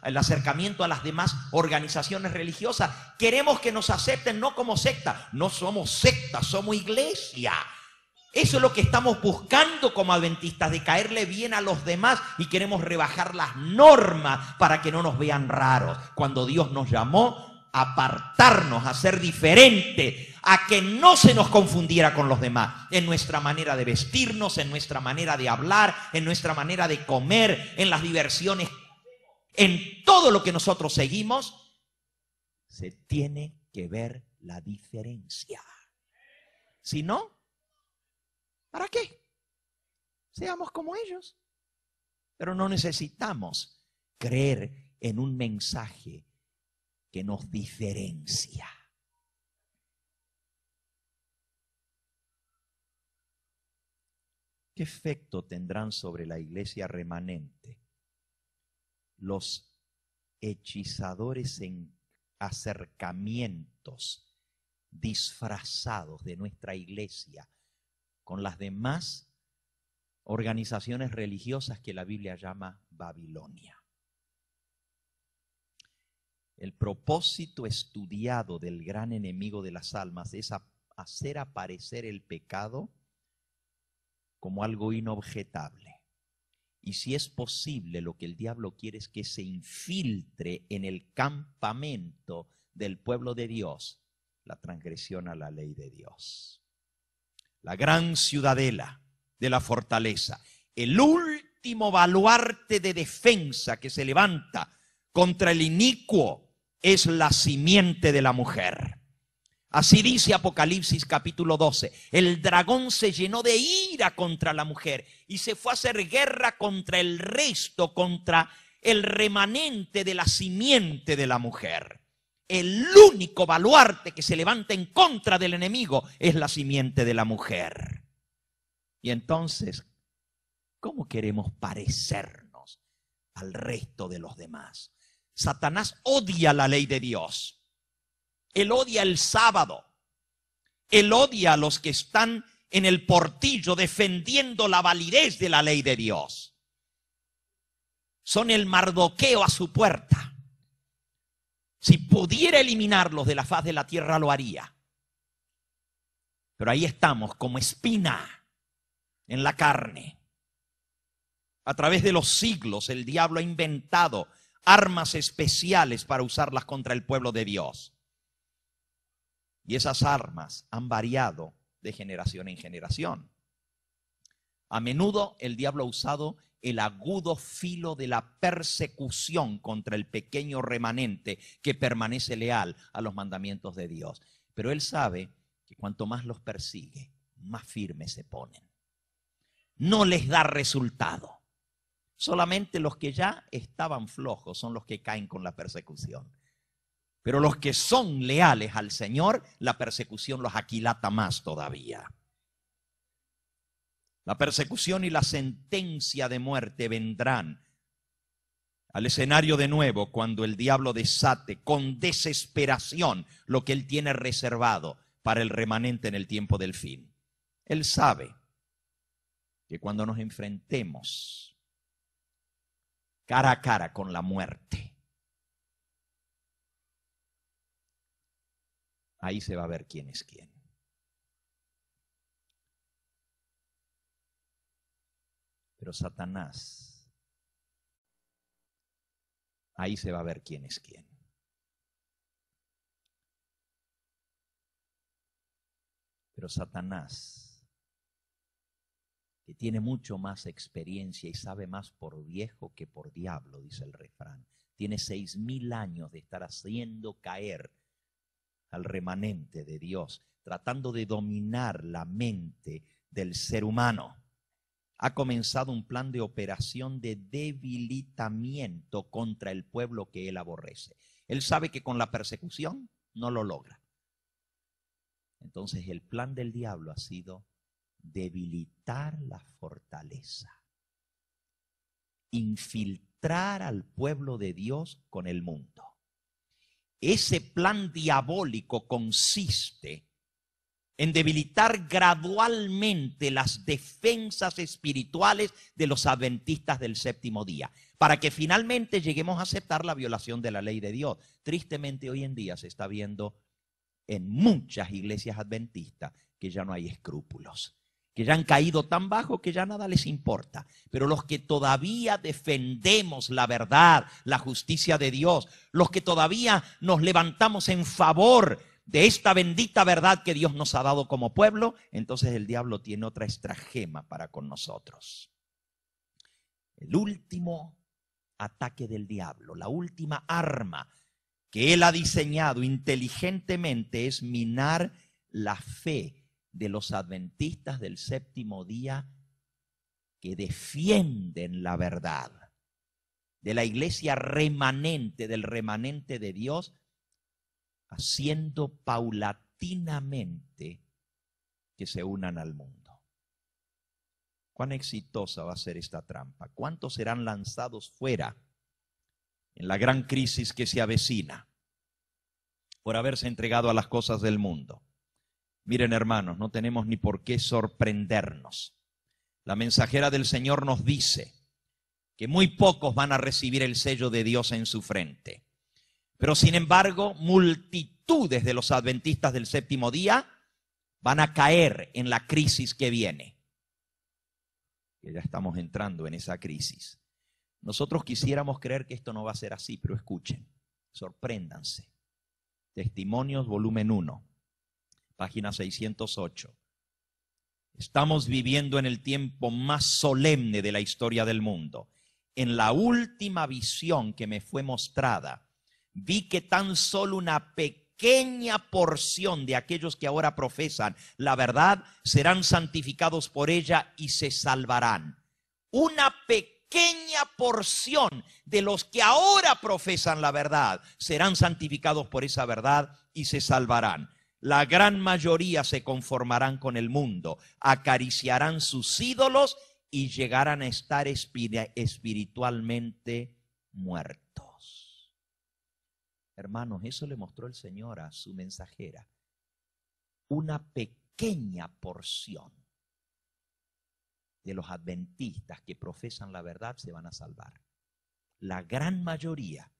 S1: el acercamiento a las demás organizaciones religiosas. Queremos que nos acepten no como secta. No somos secta, somos iglesia. Eso es lo que estamos buscando como adventistas, de caerle bien a los demás, y queremos rebajar las normas para que no nos vean raros. Cuando Dios nos llamó a apartarnos, a ser diferente, a que no se nos confundiera con los demás, en nuestra manera de vestirnos, en nuestra manera de hablar, en nuestra manera de comer, en las diversiones, en todo lo que nosotros seguimos, se tiene que ver la diferencia. Si no, ¿para qué? Seamos como ellos. Pero no necesitamos creer en un mensaje que nos diferencia. ¿Qué efecto tendrán sobre la iglesia remanente los hechizadores en acercamientos disfrazados de nuestra iglesia con las demás organizaciones religiosas que la Biblia llama Babilonia? El propósito estudiado del gran enemigo de las almas es hacer aparecer el pecado como algo inobjetable. Y si es posible, lo que el diablo quiere es que se infiltre en el campamento del pueblo de Dios la transgresión a la ley de Dios. La gran ciudadela de la fortaleza, el último baluarte de defensa que se levanta contra el inicuo, es la simiente de la mujer. Así dice Apocalipsis capítulo 12. El dragón se llenó de ira contra la mujer y se fue a hacer guerra contra el resto, contra el remanente de la simiente de la mujer. El único baluarte que se levanta en contra del enemigo es la simiente de la mujer. Y entonces, ¿cómo queremos parecernos al resto de los demás? Satanás odia la ley de Dios. Él odia el sábado. Él odia a los que están en el portillo defendiendo la validez de la ley de Dios. Son el Mardoqueo a su puerta. Si pudiera eliminarlos de la faz de la tierra, lo haría. Pero ahí estamos, como espina en la carne. A través de los siglos, el diablo ha inventado armas especiales para usarlas contra el pueblo de Dios. Y esas armas han variado de generación en generación. A menudo el diablo ha usado el agudo filo de la persecución contra el pequeño remanente que permanece leal a los mandamientos de Dios. Pero él sabe que cuanto más los persigue, más firmes se ponen. No les da resultado. Solamente los que ya estaban flojos son los que caen con la persecución. Pero los que son leales al Señor, la persecución los aquilata más todavía. La persecución y la sentencia de muerte vendrán al escenario de nuevo cuando el diablo desate con desesperación lo que él tiene reservado para el remanente en el tiempo del fin. Él sabe que cuando nos enfrentemos cara a cara con la muerte, ahí se va a ver quién es quién. Pero Satanás, ahí se va a ver quién es quién. Pero Satanás, que tiene mucho más experiencia y sabe más por viejo que por diablo, dice el refrán. Tiene 6.000 años de estar haciendo caer al remanente de Dios, tratando de dominar la mente del ser humano. Ha comenzado un plan de operación de debilitamiento contra el pueblo que él aborrece. Él sabe que con la persecución no lo logra. Entonces el plan del diablo ha sido debilitar la fortaleza. infiltrar al pueblo de Dios con el mundo. Ese plan diabólico consiste en debilitar gradualmente las defensas espirituales de los adventistas del séptimo día, para que finalmente lleguemos a aceptar la violación de la ley de Dios. Tristemente hoy en día se está viendo en muchas iglesias adventistas que ya no hay escrúpulos, que ya han caído tan bajo que ya nada les importa. Pero los que todavía defendemos la verdad, la justicia de Dios, los que todavía nos levantamos en favor de esta bendita verdad que Dios nos ha dado como pueblo, entonces el diablo tiene otra estratagema para con nosotros. El último ataque del diablo, la última arma que él ha diseñado inteligentemente es minar la fe de los adventistas del séptimo día que defienden la verdad, de la iglesia remanente, del remanente de Dios, haciendo paulatinamente que se unan al mundo. ¿Cuán exitosa va a ser esta trampa? ¿Cuántos serán lanzados fuera en la gran crisis que se avecina por haberse entregado a las cosas del mundo? Miren, hermanos, no tenemos ni por qué sorprendernos. La mensajera del Señor nos dice que muy pocos van a recibir el sello de Dios en su frente. Pero sin embargo, multitudes de los adventistas del séptimo día van a caer en la crisis que viene. Y ya estamos entrando en esa crisis. Nosotros quisiéramos creer que esto no va a ser así, pero escuchen, sorpréndanse. Testimonios, volumen 1, página 608. Estamos viviendo en el tiempo más solemne de la historia del mundo. En la última visión que me fue mostrada, vi que tan solo una pequeña porción de aquellos que ahora profesan la verdad serán santificados por ella y se salvarán. Una pequeña porción de los que ahora profesan la verdad serán santificados por esa verdad y se salvarán. La gran mayoría se conformarán con el mundo, acariciarán sus ídolos y llegarán a estar espiritualmente muertos. Hermanos, eso le mostró el Señor a su mensajera. Una pequeña porción de los adventistas que profesan la verdad se van a salvar. La gran mayoría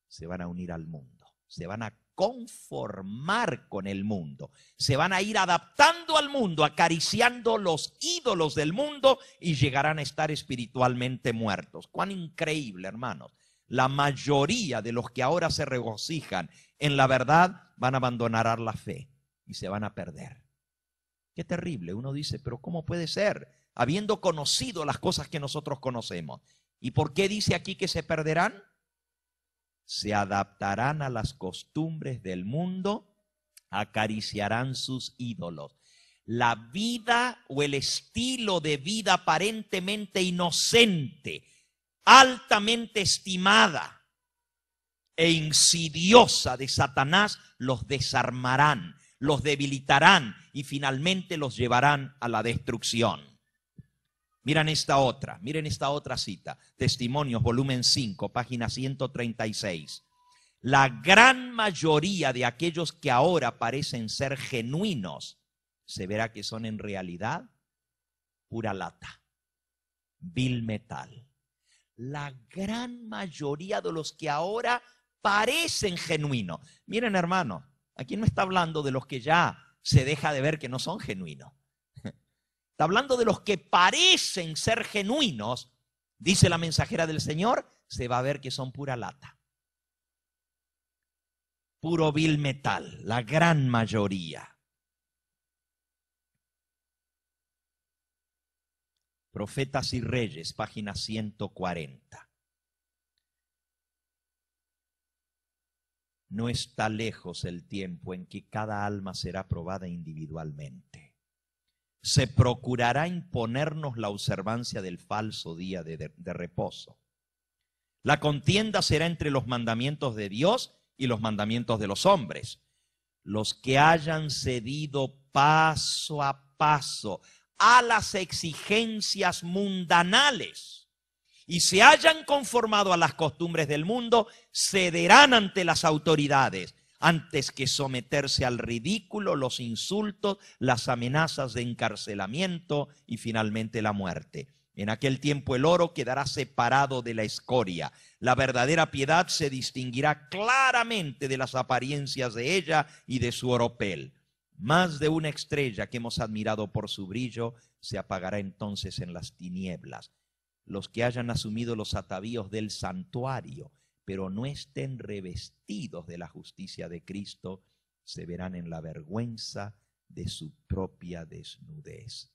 S1: se van a unir al mundo, se van a conformar con el mundo, se van a ir adaptando al mundo, acariciando los ídolos del mundo y llegarán a estar espiritualmente muertos. Cuán increíble, hermanos. La mayoría de los que ahora se regocijan en la verdad van a abandonar la fe y se van a perder. Qué terrible. Uno dice, pero ¿cómo puede ser? Habiendo conocido las cosas que nosotros conocemos. ¿Y por qué dice aquí que se perderán? Se adaptarán a las costumbres del mundo, acariciarán sus ídolos. La vida o el estilo de vida aparentemente inocente, altamente estimada e insidiosa de Satanás, los desarmarán, los debilitarán y finalmente los llevarán a la destrucción. Miren esta otra cita, Testimonios, volumen 5, página 136. La gran mayoría de aquellos que ahora parecen ser genuinos, se verá que son en realidad pura lata, vil metal. La gran mayoría de los que ahora parecen genuinos. Miren, hermano, aquí no está hablando de los que ya se deja de ver que no son genuinos. Está hablando de los que parecen ser genuinos. Dice la mensajera del Señor, se va a ver que son pura lata. Puro vil metal, la gran mayoría. Profetas y Reyes, página 140. No está lejos el tiempo en que cada alma será probada individualmente. Se procurará imponernos la observancia del falso día de reposo. La contienda será entre los mandamientos de Dios y los mandamientos de los hombres. Los que hayan cedido paso a paso a las exigencias mundanales y se hayan conformado a las costumbres del mundo, cederán ante las autoridades, antes que someterse al ridículo, los insultos, las amenazas de encarcelamiento y finalmente la muerte. En aquel tiempo el oro quedará separado de la escoria. La verdadera piedad se distinguirá claramente de las apariencias de ella y de su oropel. Más de una estrella que hemos admirado por su brillo se apagará entonces en las tinieblas. Los que hayan asumido los atavíos del santuario, pero no estén revestidos de la justicia de Cristo, se verán en la vergüenza de su propia desnudez.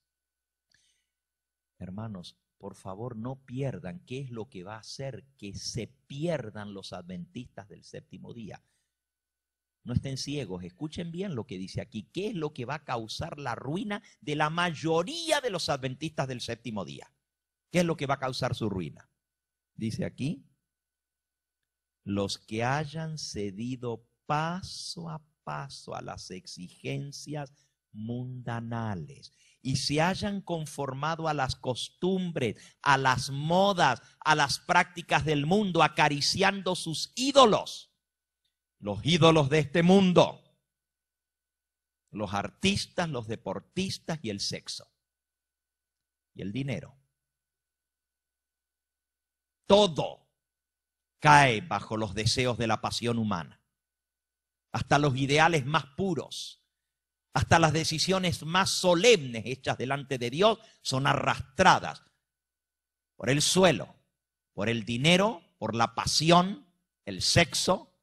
S1: Hermanos, por favor no pierdan qué es lo que va a hacer que se pierdan los adventistas del séptimo día. No estén ciegos, escuchen bien lo que dice aquí. ¿Qué es lo que va a causar la ruina de la mayoría de los adventistas del séptimo día? ¿Qué es lo que va a causar su ruina? Dice aquí, los que hayan cedido paso a paso a las exigencias mundanales y se hayan conformado a las costumbres, a las modas, a las prácticas del mundo, acariciando sus ídolos, los ídolos de este mundo, los artistas, los deportistas y el sexo y el dinero. Todo cae bajo los deseos de la pasión humana. Hasta los ideales más puros, hasta las decisiones más solemnes hechas delante de Dios son arrastradas por el suelo, por el dinero, por la pasión, el sexo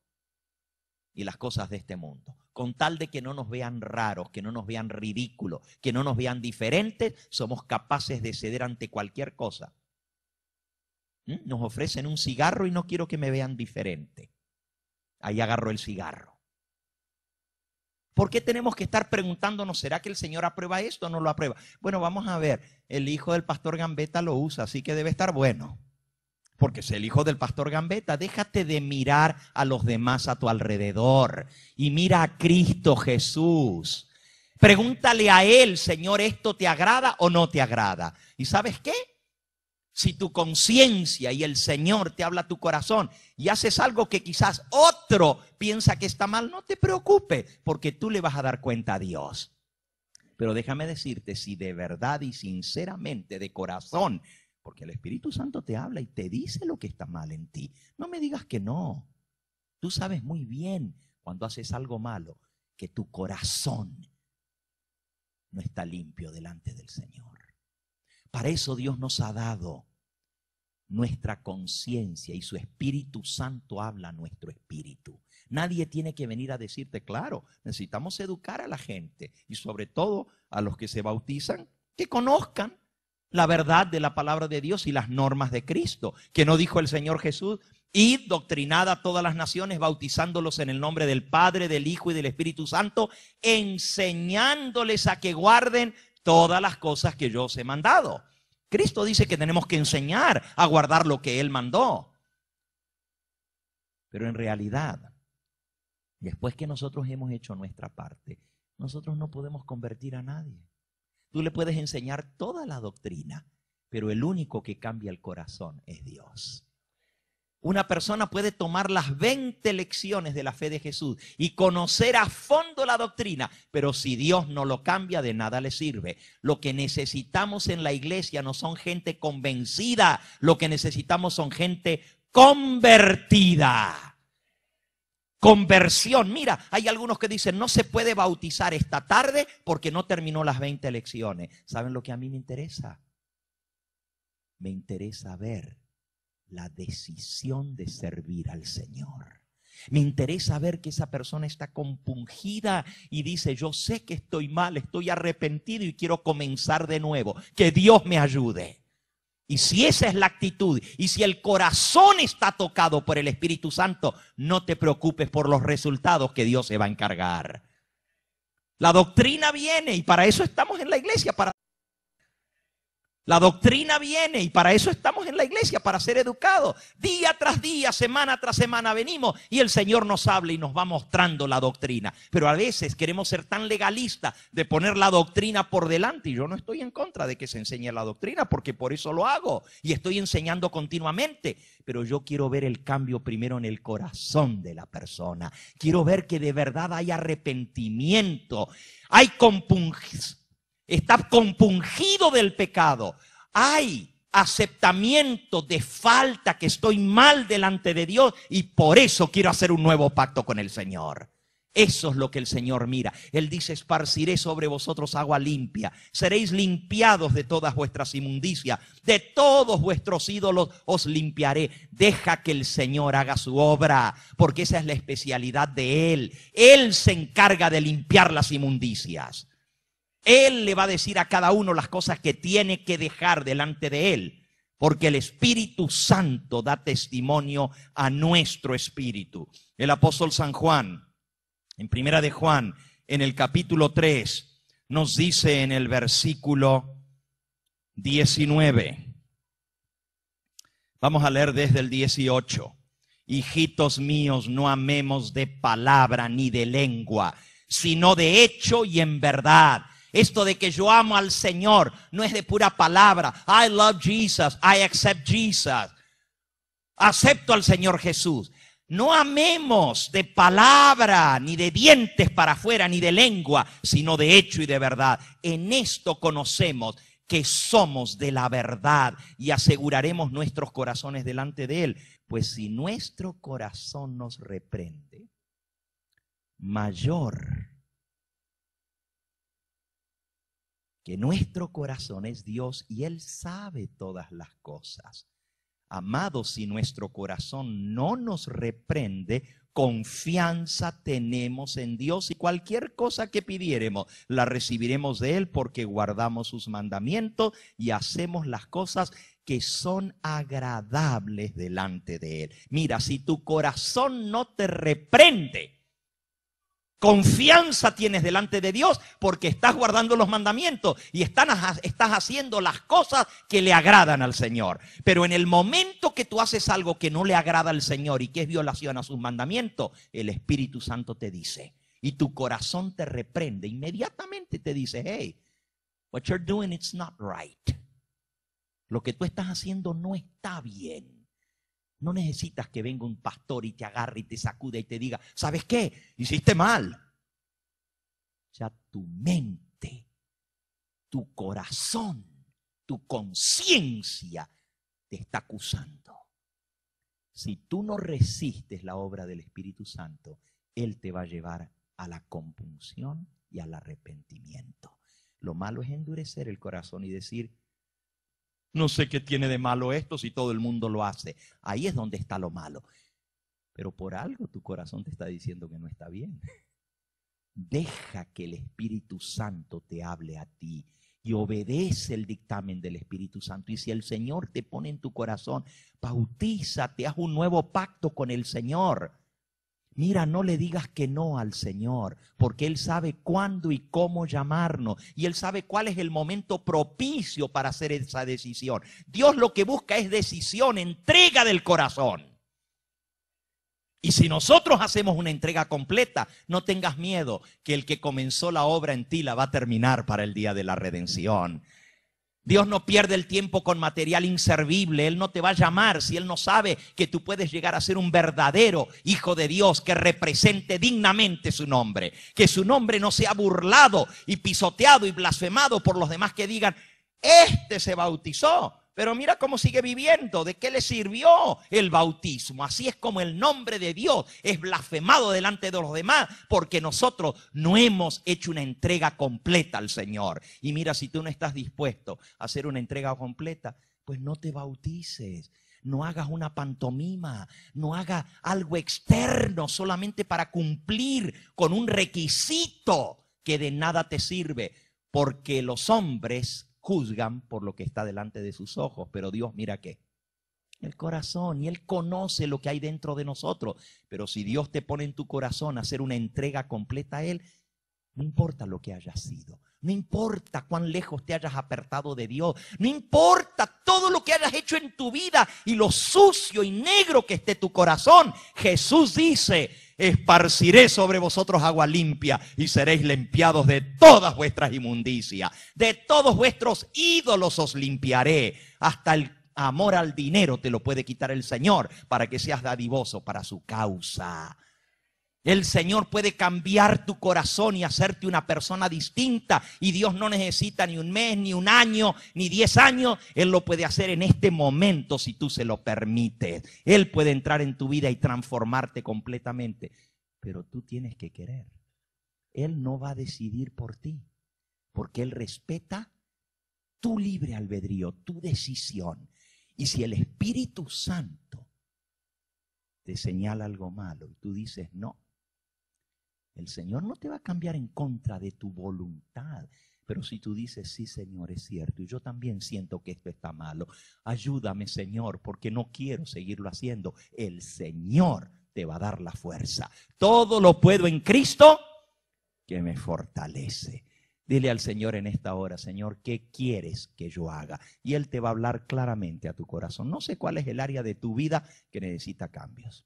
S1: y las cosas de este mundo. Con tal de que no nos vean raros, que no nos vean ridículos, que no nos vean diferentes, somos capaces de ceder ante cualquier cosa. Nos ofrecen un cigarro y no quiero que me vean diferente. Ahí agarro el cigarro. ¿Por qué tenemos que estar preguntándonos, ¿será que el Señor aprueba esto o no lo aprueba? Bueno, vamos a ver, el hijo del pastor Gambetta lo usa, así que debe estar bueno. Porque es el hijo del pastor Gambetta. Déjate de mirar a los demás a tu alrededor y mira a Cristo Jesús. Pregúntale a Él, Señor, ¿esto te agrada o no te agrada? ¿Y sabes qué? Si tu conciencia y el Señor te habla a tu corazón y haces algo que quizás otro piensa que está mal, no te preocupes, porque tú le vas a dar cuenta a Dios. Pero déjame decirte, si de verdad y sinceramente, de corazón, porque el Espíritu Santo te habla y te dice lo que está mal en ti, no me digas que no. Tú sabes muy bien cuando haces algo malo que tu corazón no está limpio delante del Señor. Para eso Dios nos ha dado nuestra conciencia y su Espíritu Santo habla a nuestro espíritu. Nadie tiene que venir a decirte, claro, necesitamos educar a la gente y sobre todo a los que se bautizan, que conozcan la verdad de la palabra de Dios y las normas de Cristo. Que no dijo el Señor Jesús, id doctrinad a todas las naciones, bautizándolos en el nombre del Padre, del Hijo y del Espíritu Santo, enseñándoles a que guarden todas las cosas que yo os he mandado. Cristo dice que tenemos que enseñar a guardar lo que Él mandó. Pero en realidad, después que nosotros hemos hecho nuestra parte, nosotros no podemos convertir a nadie. Tú le puedes enseñar toda la doctrina, pero el único que cambia el corazón es Dios. Una persona puede tomar las 20 lecciones de la fe de Jesús y conocer a fondo la doctrina, pero si Dios no lo cambia, de nada le sirve. Lo que necesitamos en la iglesia no son gente convencida, lo que necesitamos son gente convertida. Conversión. Mira, hay algunos que dicen, no se puede bautizar esta tarde porque no terminó las 20 lecciones. ¿Saben lo que a mí me interesa? Me interesa ver la decisión de servir al Señor. Me interesa ver que esa persona está compungida y dice, yo sé que estoy mal, estoy arrepentido y quiero comenzar de nuevo. Que Dios me ayude. Y si esa es la actitud y si el corazón está tocado por el Espíritu Santo, no te preocupes por los resultados, que Dios se va a encargar. La doctrina viene y para eso estamos en la iglesia, para La doctrina viene y para eso estamos en la iglesia, para ser educados. Día tras día, semana tras semana venimos y el Señor nos habla y nos va mostrando la doctrina. Pero a veces queremos ser tan legalistas de poner la doctrina por delante. Y yo no estoy en contra de que se enseñe la doctrina porque por eso lo hago y estoy enseñando continuamente. Pero yo quiero ver el cambio primero en el corazón de la persona. Quiero ver que de verdad hay arrepentimiento, hay compunción. Está compungido del pecado. Hay aceptamiento de falta, que estoy mal delante de Dios y por eso quiero hacer un nuevo pacto con el Señor. Eso es lo que el Señor mira. Él dice: esparciré sobre vosotros agua limpia. Seréis limpiados de todas vuestras inmundicias. De todos vuestros ídolos os limpiaré. Deja que el Señor haga su obra, porque esa es la especialidad de Él. Él se encarga de limpiar las inmundicias. Él le va a decir a cada uno las cosas que tiene que dejar delante de Él, porque el Espíritu Santo da testimonio a nuestro espíritu. El apóstol San Juan, en Primera de Juan, en el capítulo 3, nos dice en el versículo 19. Vamos a leer desde el 18. Hijitos míos, no amemos de palabra ni de lengua, sino de hecho y en verdad. Esto de que yo amo al Señor no es de pura palabra. I love Jesus, I accept Jesus. Acepto al Señor Jesús. No amemos de palabra, ni de dientes para afuera, ni de lengua, sino de hecho y de verdad. En esto conocemos que somos de la verdad y aseguraremos nuestros corazones delante de Él. Pues si nuestro corazón nos reprende, mayor que nuestro corazón es Dios y Él sabe todas las cosas. Amados, si nuestro corazón no nos reprende, confianza tenemos en Dios y cualquier cosa que pidiéremos la recibiremos de Él, porque guardamos sus mandamientos y hacemos las cosas que son agradables delante de Él. Mira, si tu corazón no te reprende, confianza tienes delante de Dios porque estás guardando los mandamientos y estás haciendo las cosas que le agradan al Señor. Pero en el momento que tú haces algo que no le agrada al Señor y que es violación a sus mandamientos, el Espíritu Santo te dice y tu corazón te reprende. Inmediatamente te dice: hey, what you're doing it's not right. Lo que tú estás haciendo no está bien. No necesitas que venga un pastor y te agarre y te sacude y te diga: ¿sabes qué? Hiciste mal. Ya tu mente, tu corazón, tu conciencia te está acusando. Si tú no resistes la obra del Espíritu Santo, Él te va a llevar a la compunción y al arrepentimiento. Lo malo es endurecer el corazón y decir: no sé qué tiene de malo esto si todo el mundo lo hace. Ahí es donde está lo malo. Pero por algo tu corazón te está diciendo que no está bien. Deja que el Espíritu Santo te hable a ti y obedece el dictamen del Espíritu Santo. Y si el Señor te pone en tu corazón, bautízate, haz un nuevo pacto con el Señor. Mira, no le digas que no al Señor, porque Él sabe cuándo y cómo llamarnos. Y Él sabe cuál es el momento propicio para hacer esa decisión. Dios lo que busca es decisión, entrega del corazón. Y si nosotros hacemos una entrega completa, no tengas miedo, que el que comenzó la obra en ti la va a terminar para el día de la redención. Dios no pierde el tiempo con material inservible. Él no te va a llamar si Él no sabe que tú puedes llegar a ser un verdadero hijo de Dios que represente dignamente su nombre. Que su nombre no sea burlado y pisoteado y blasfemado por los demás que digan: este se bautizó, pero mira cómo sigue viviendo. ¿De qué le sirvió el bautismo? Así es como el nombre de Dios es blasfemado delante de los demás, porque nosotros no hemos hecho una entrega completa al Señor. Y mira, si tú no estás dispuesto a hacer una entrega completa, pues no te bautices. No hagas una pantomima, no hagas algo externo solamente para cumplir con un requisito que de nada te sirve, porque los hombres juzgan por lo que está delante de sus ojos, pero Dios mira qué, el corazón, y Él conoce lo que hay dentro de nosotros. Pero si Dios te pone en tu corazón a hacer una entrega completa a Él, no importa lo que haya sido, No importa cuán lejos te hayas apartado de Dios. No importa todo lo que hayas hecho en tu vida y lo sucio y negro que esté tu corazón. Jesús dice: esparciré sobre vosotros agua limpia y seréis limpiados de todas vuestras inmundicias. De todos vuestros ídolos os limpiaré. Hasta el amor al dinero te lo puede quitar el Señor para que seas dadivoso para su causa. El Señor puede cambiar tu corazón y hacerte una persona distinta. Y Dios no necesita ni un mes, ni un año, ni 10 años. Él lo puede hacer en este momento si tú se lo permites. Él puede entrar en tu vida y transformarte completamente. Pero tú tienes que querer. Él no va a decidir por ti, porque Él respeta tu libre albedrío, tu decisión. Y si el Espíritu Santo te señala algo malo y tú dices no, el Señor no te va a cambiar en contra de tu voluntad. Pero si tú dices: sí, Señor, es cierto, y yo también siento que esto está malo, ayúdame, Señor, porque no quiero seguirlo haciendo, el Señor te va a dar la fuerza. Todo lo puedo en Cristo que me fortalece. Dile al Señor en esta hora: Señor, ¿qué quieres que yo haga? Y Él te va a hablar claramente a tu corazón. No sé cuál es el área de tu vida que necesita cambios.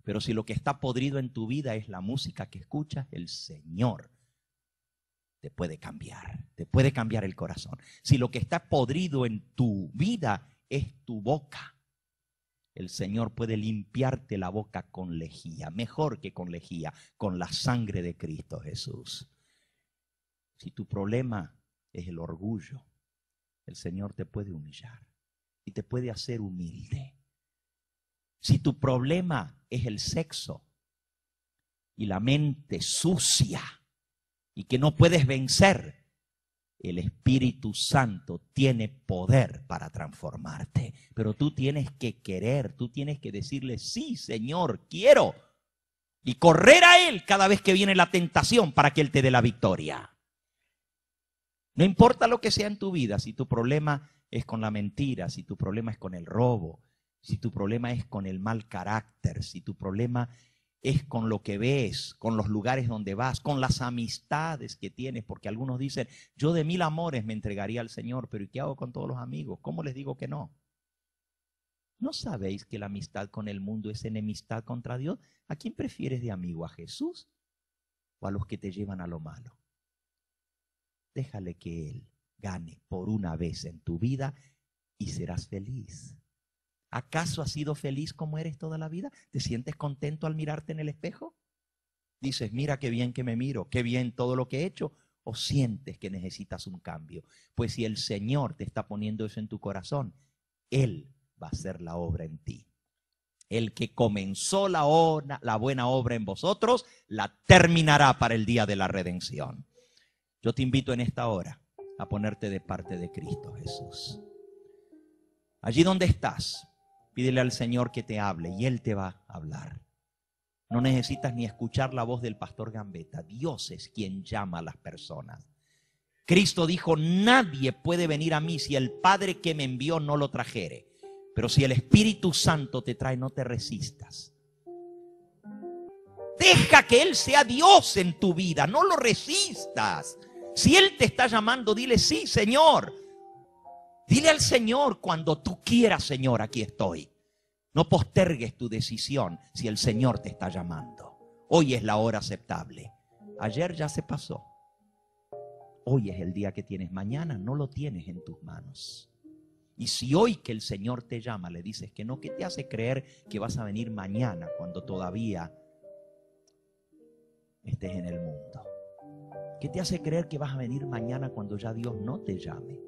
S1: Pero si lo que está podrido en tu vida es la música que escuchas, el Señor te puede cambiar el corazón. Si lo que está podrido en tu vida es tu boca, el Señor puede limpiarte la boca con lejía, mejor que con lejía, con la sangre de Cristo Jesús. Si tu problema es el orgullo, el Señor te puede humillar y te puede hacer humilde. Si tu problema es el sexo y la mente sucia y que no puedes vencer, el Espíritu Santo tiene poder para transformarte. Pero tú tienes que querer, tú tienes que decirle: sí, Señor, quiero. Y correr a Él cada vez que viene la tentación para que Él te dé la victoria. No importa lo que sea en tu vida, si tu problema es con la mentira, si tu problema es con el robo, si tu problema es con el mal carácter, si tu problema es con lo que ves, con los lugares donde vas, con las amistades que tienes, porque algunos dicen: yo de 1000 amores me entregaría al Señor, pero ¿y qué hago con todos los amigos? ¿Cómo les digo que no? ¿No sabéis que la amistad con el mundo es enemistad contra Dios? ¿A quién prefieres de amigo? ¿A Jesús o a los que te llevan a lo malo? Déjale que Él gane por una vez en tu vida y serás feliz. ¿Acaso has sido feliz como eres toda la vida? ¿Te sientes contento al mirarte en el espejo? Dices: mira qué bien que me miro, qué bien todo lo que he hecho. ¿O sientes que necesitas un cambio? Pues si el Señor te está poniendo eso en tu corazón, Él va a hacer la obra en ti. El que comenzó la buena obra en vosotros, la terminará para el día de la redención. Yo te invito en esta hora a ponerte de parte de Cristo Jesús. Allí donde estás, pídele al Señor que te hable y Él te va a hablar. No necesitas ni escuchar la voz del pastor Gambetta. Dios es quien llama a las personas. Cristo dijo: nadie puede venir a mí si el Padre que me envió no lo trajere. Pero si el Espíritu Santo te trae, no te resistas. Deja que Él sea Dios en tu vida, no lo resistas. Si Él te está llamando, dile: sí, Señor. Dile al Señor: cuando tú quieras, Señor, aquí estoy. No postergues tu decisión si el Señor te está llamando. Hoy es la hora aceptable. Ayer ya se pasó. Hoy es el día que tienes. Mañana no lo tienes en tus manos. Y si hoy que el Señor te llama le dices que no, ¿qué te hace creer que vas a venir mañana cuando todavía estés en el mundo? ¿Qué te hace creer que vas a venir mañana cuando ya Dios no te llame?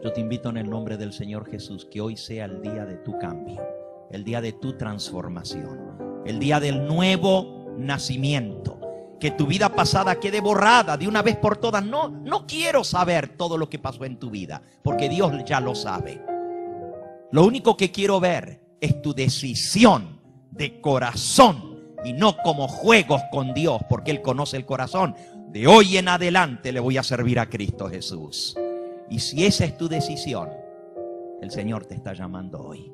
S1: Yo te invito en el nombre del Señor Jesús que hoy sea el día de tu cambio, el día de tu transformación, el día del nuevo nacimiento. Que tu vida pasada quede borrada de una vez por todas. No quiero saber todo lo que pasó en tu vida, porque Dios ya lo sabe. Lo único que quiero ver es tu decisión de corazón y no como juegos con Dios, porque Él conoce el corazón. De hoy en adelante le voy a servir a Cristo Jesús. Y si esa es tu decisión, el Señor te está llamando hoy.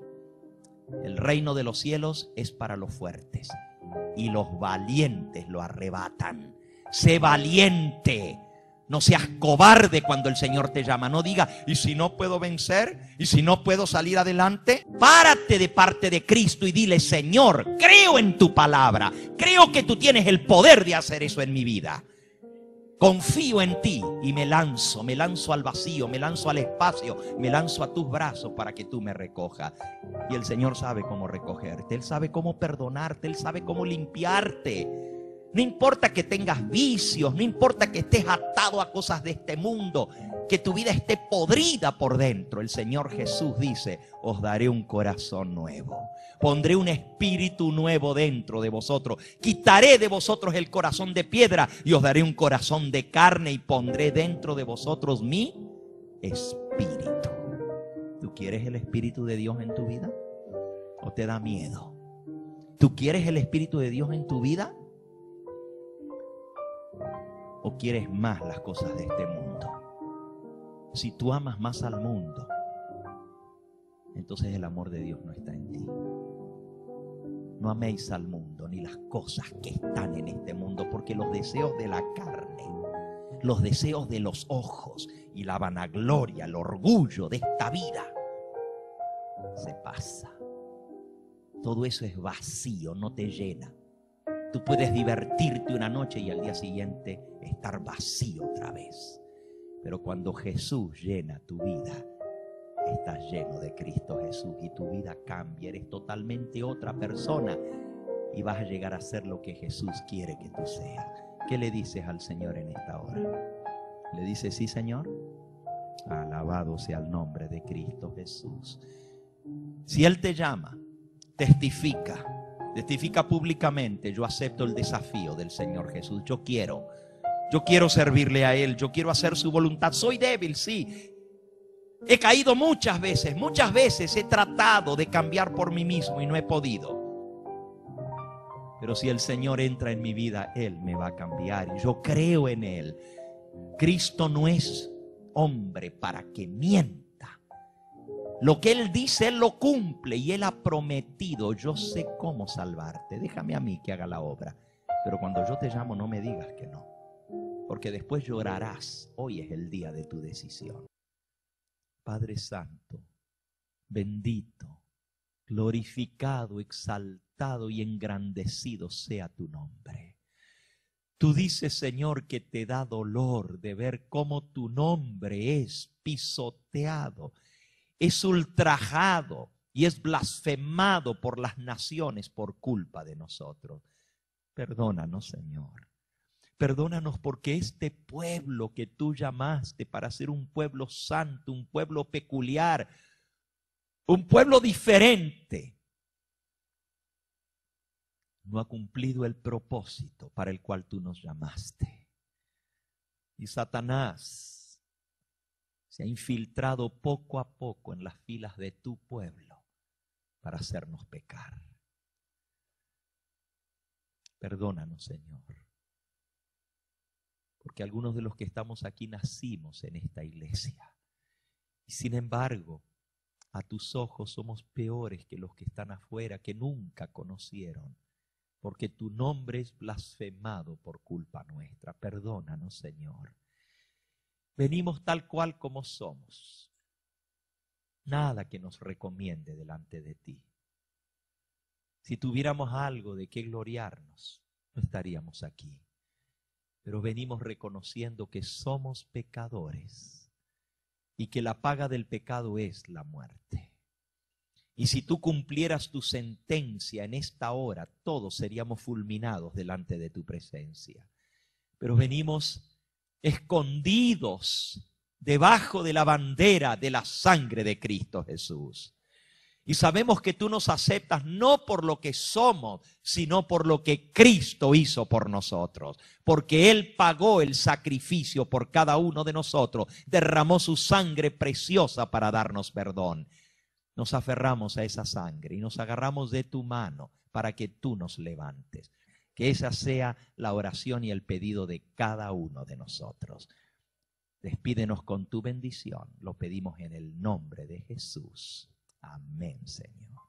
S1: El reino de los cielos es para los fuertes. y los valientes lo arrebatan. Sé valiente. No seas cobarde cuando el Señor te llama. No diga, ¿y si no puedo vencer? ¿Y si no puedo salir adelante? Párate de parte de Cristo y dile, Señor, creo en tu palabra. Creo que tú tienes el poder de hacer eso en mi vida. Confío en ti y me lanzo al vacío, me lanzo al espacio, me lanzo a tus brazos para que tú me recojas. Y el Señor sabe cómo recogerte, Él sabe cómo perdonarte, Él sabe cómo limpiarte. No importa que tengas vicios, no importa que estés atado a cosas de este mundo, que tu vida esté podrida por dentro. El Señor Jesús dice, os daré un corazón nuevo. Pondré un espíritu nuevo dentro de vosotros. Quitaré de vosotros el corazón de piedra y os daré un corazón de carne y pondré dentro de vosotros mi espíritu. ¿Tú quieres el Espíritu de Dios en tu vida? ¿O te da miedo? ¿Tú quieres el Espíritu de Dios en tu vida? ¿O quieres más las cosas de este mundo? Si tú amas más al mundo, entonces el amor de Dios no está en ti. No améis al mundo ni las cosas que están en este mundo, porque los deseos de la carne, los deseos de los ojos y la vanagloria, el orgullo de esta vida, se pasa. Todo eso es vacío, no te llena. Tú puedes divertirte una noche y al día siguiente estar vacío otra vez. Pero cuando Jesús llena tu vida, estás lleno de Cristo Jesús y tu vida cambia. Eres totalmente otra persona y vas a llegar a ser lo que Jesús quiere que tú seas. ¿Qué le dices al Señor en esta hora? ¿Le dices sí, Señor? Alabado sea el nombre de Cristo Jesús. Si Él te llama, testifica públicamente, yo acepto el desafío del Señor Jesús. Yo quiero servirle a Él, yo quiero hacer su voluntad. Soy débil, sí. He caído muchas veces he tratado de cambiar por mí mismo y no he podido. Pero si el Señor entra en mi vida, Él me va a cambiar y yo creo en Él. Cristo no es hombre para que mienta. Lo que Él dice, Él lo cumple y Él ha prometido, yo sé cómo salvarte. Déjame a mí que haga la obra. Pero cuando yo te llamo, no me digas que no. Porque después llorarás. Hoy es el día de tu decisión. Padre Santo, bendito, glorificado, exaltado y engrandecido sea tu nombre. Tú dices, Señor, que te da dolor de ver cómo tu nombre es pisoteado, es ultrajado y es blasfemado por las naciones por culpa de nosotros. Perdónanos, Señor. Perdónanos porque este pueblo que tú llamaste para ser un pueblo santo, un pueblo peculiar, un pueblo diferente, no ha cumplido el propósito para el cual tú nos llamaste. Y Satanás se ha infiltrado poco a poco en las filas de tu pueblo para hacernos pecar. Perdónanos, Señor. Porque algunos de los que estamos aquí nacimos en esta iglesia. Y sin embargo, a tus ojos somos peores que los que están afuera, que nunca conocieron. Porque tu nombre es blasfemado por culpa nuestra. Perdónanos, Señor. Venimos tal cual como somos. Nada que nos recomiende delante de ti. Si tuviéramos algo de qué gloriarnos, no estaríamos aquí. Pero venimos reconociendo que somos pecadores y que la paga del pecado es la muerte. Y si tú cumplieras tu sentencia en esta hora, todos seríamos fulminados delante de tu presencia. Pero venimos escondidos debajo de la bandera de la sangre de Cristo Jesús. Y sabemos que tú nos aceptas no por lo que somos, sino por lo que Cristo hizo por nosotros. Porque Él pagó el sacrificio por cada uno de nosotros. Derramó su sangre preciosa para darnos perdón. Nos aferramos a esa sangre y nos agarramos de tu mano para que tú nos levantes. Que esa sea la oración y el pedido de cada uno de nosotros. Despídenos con tu bendición. Lo pedimos en el nombre de Jesús. Amén, Señor.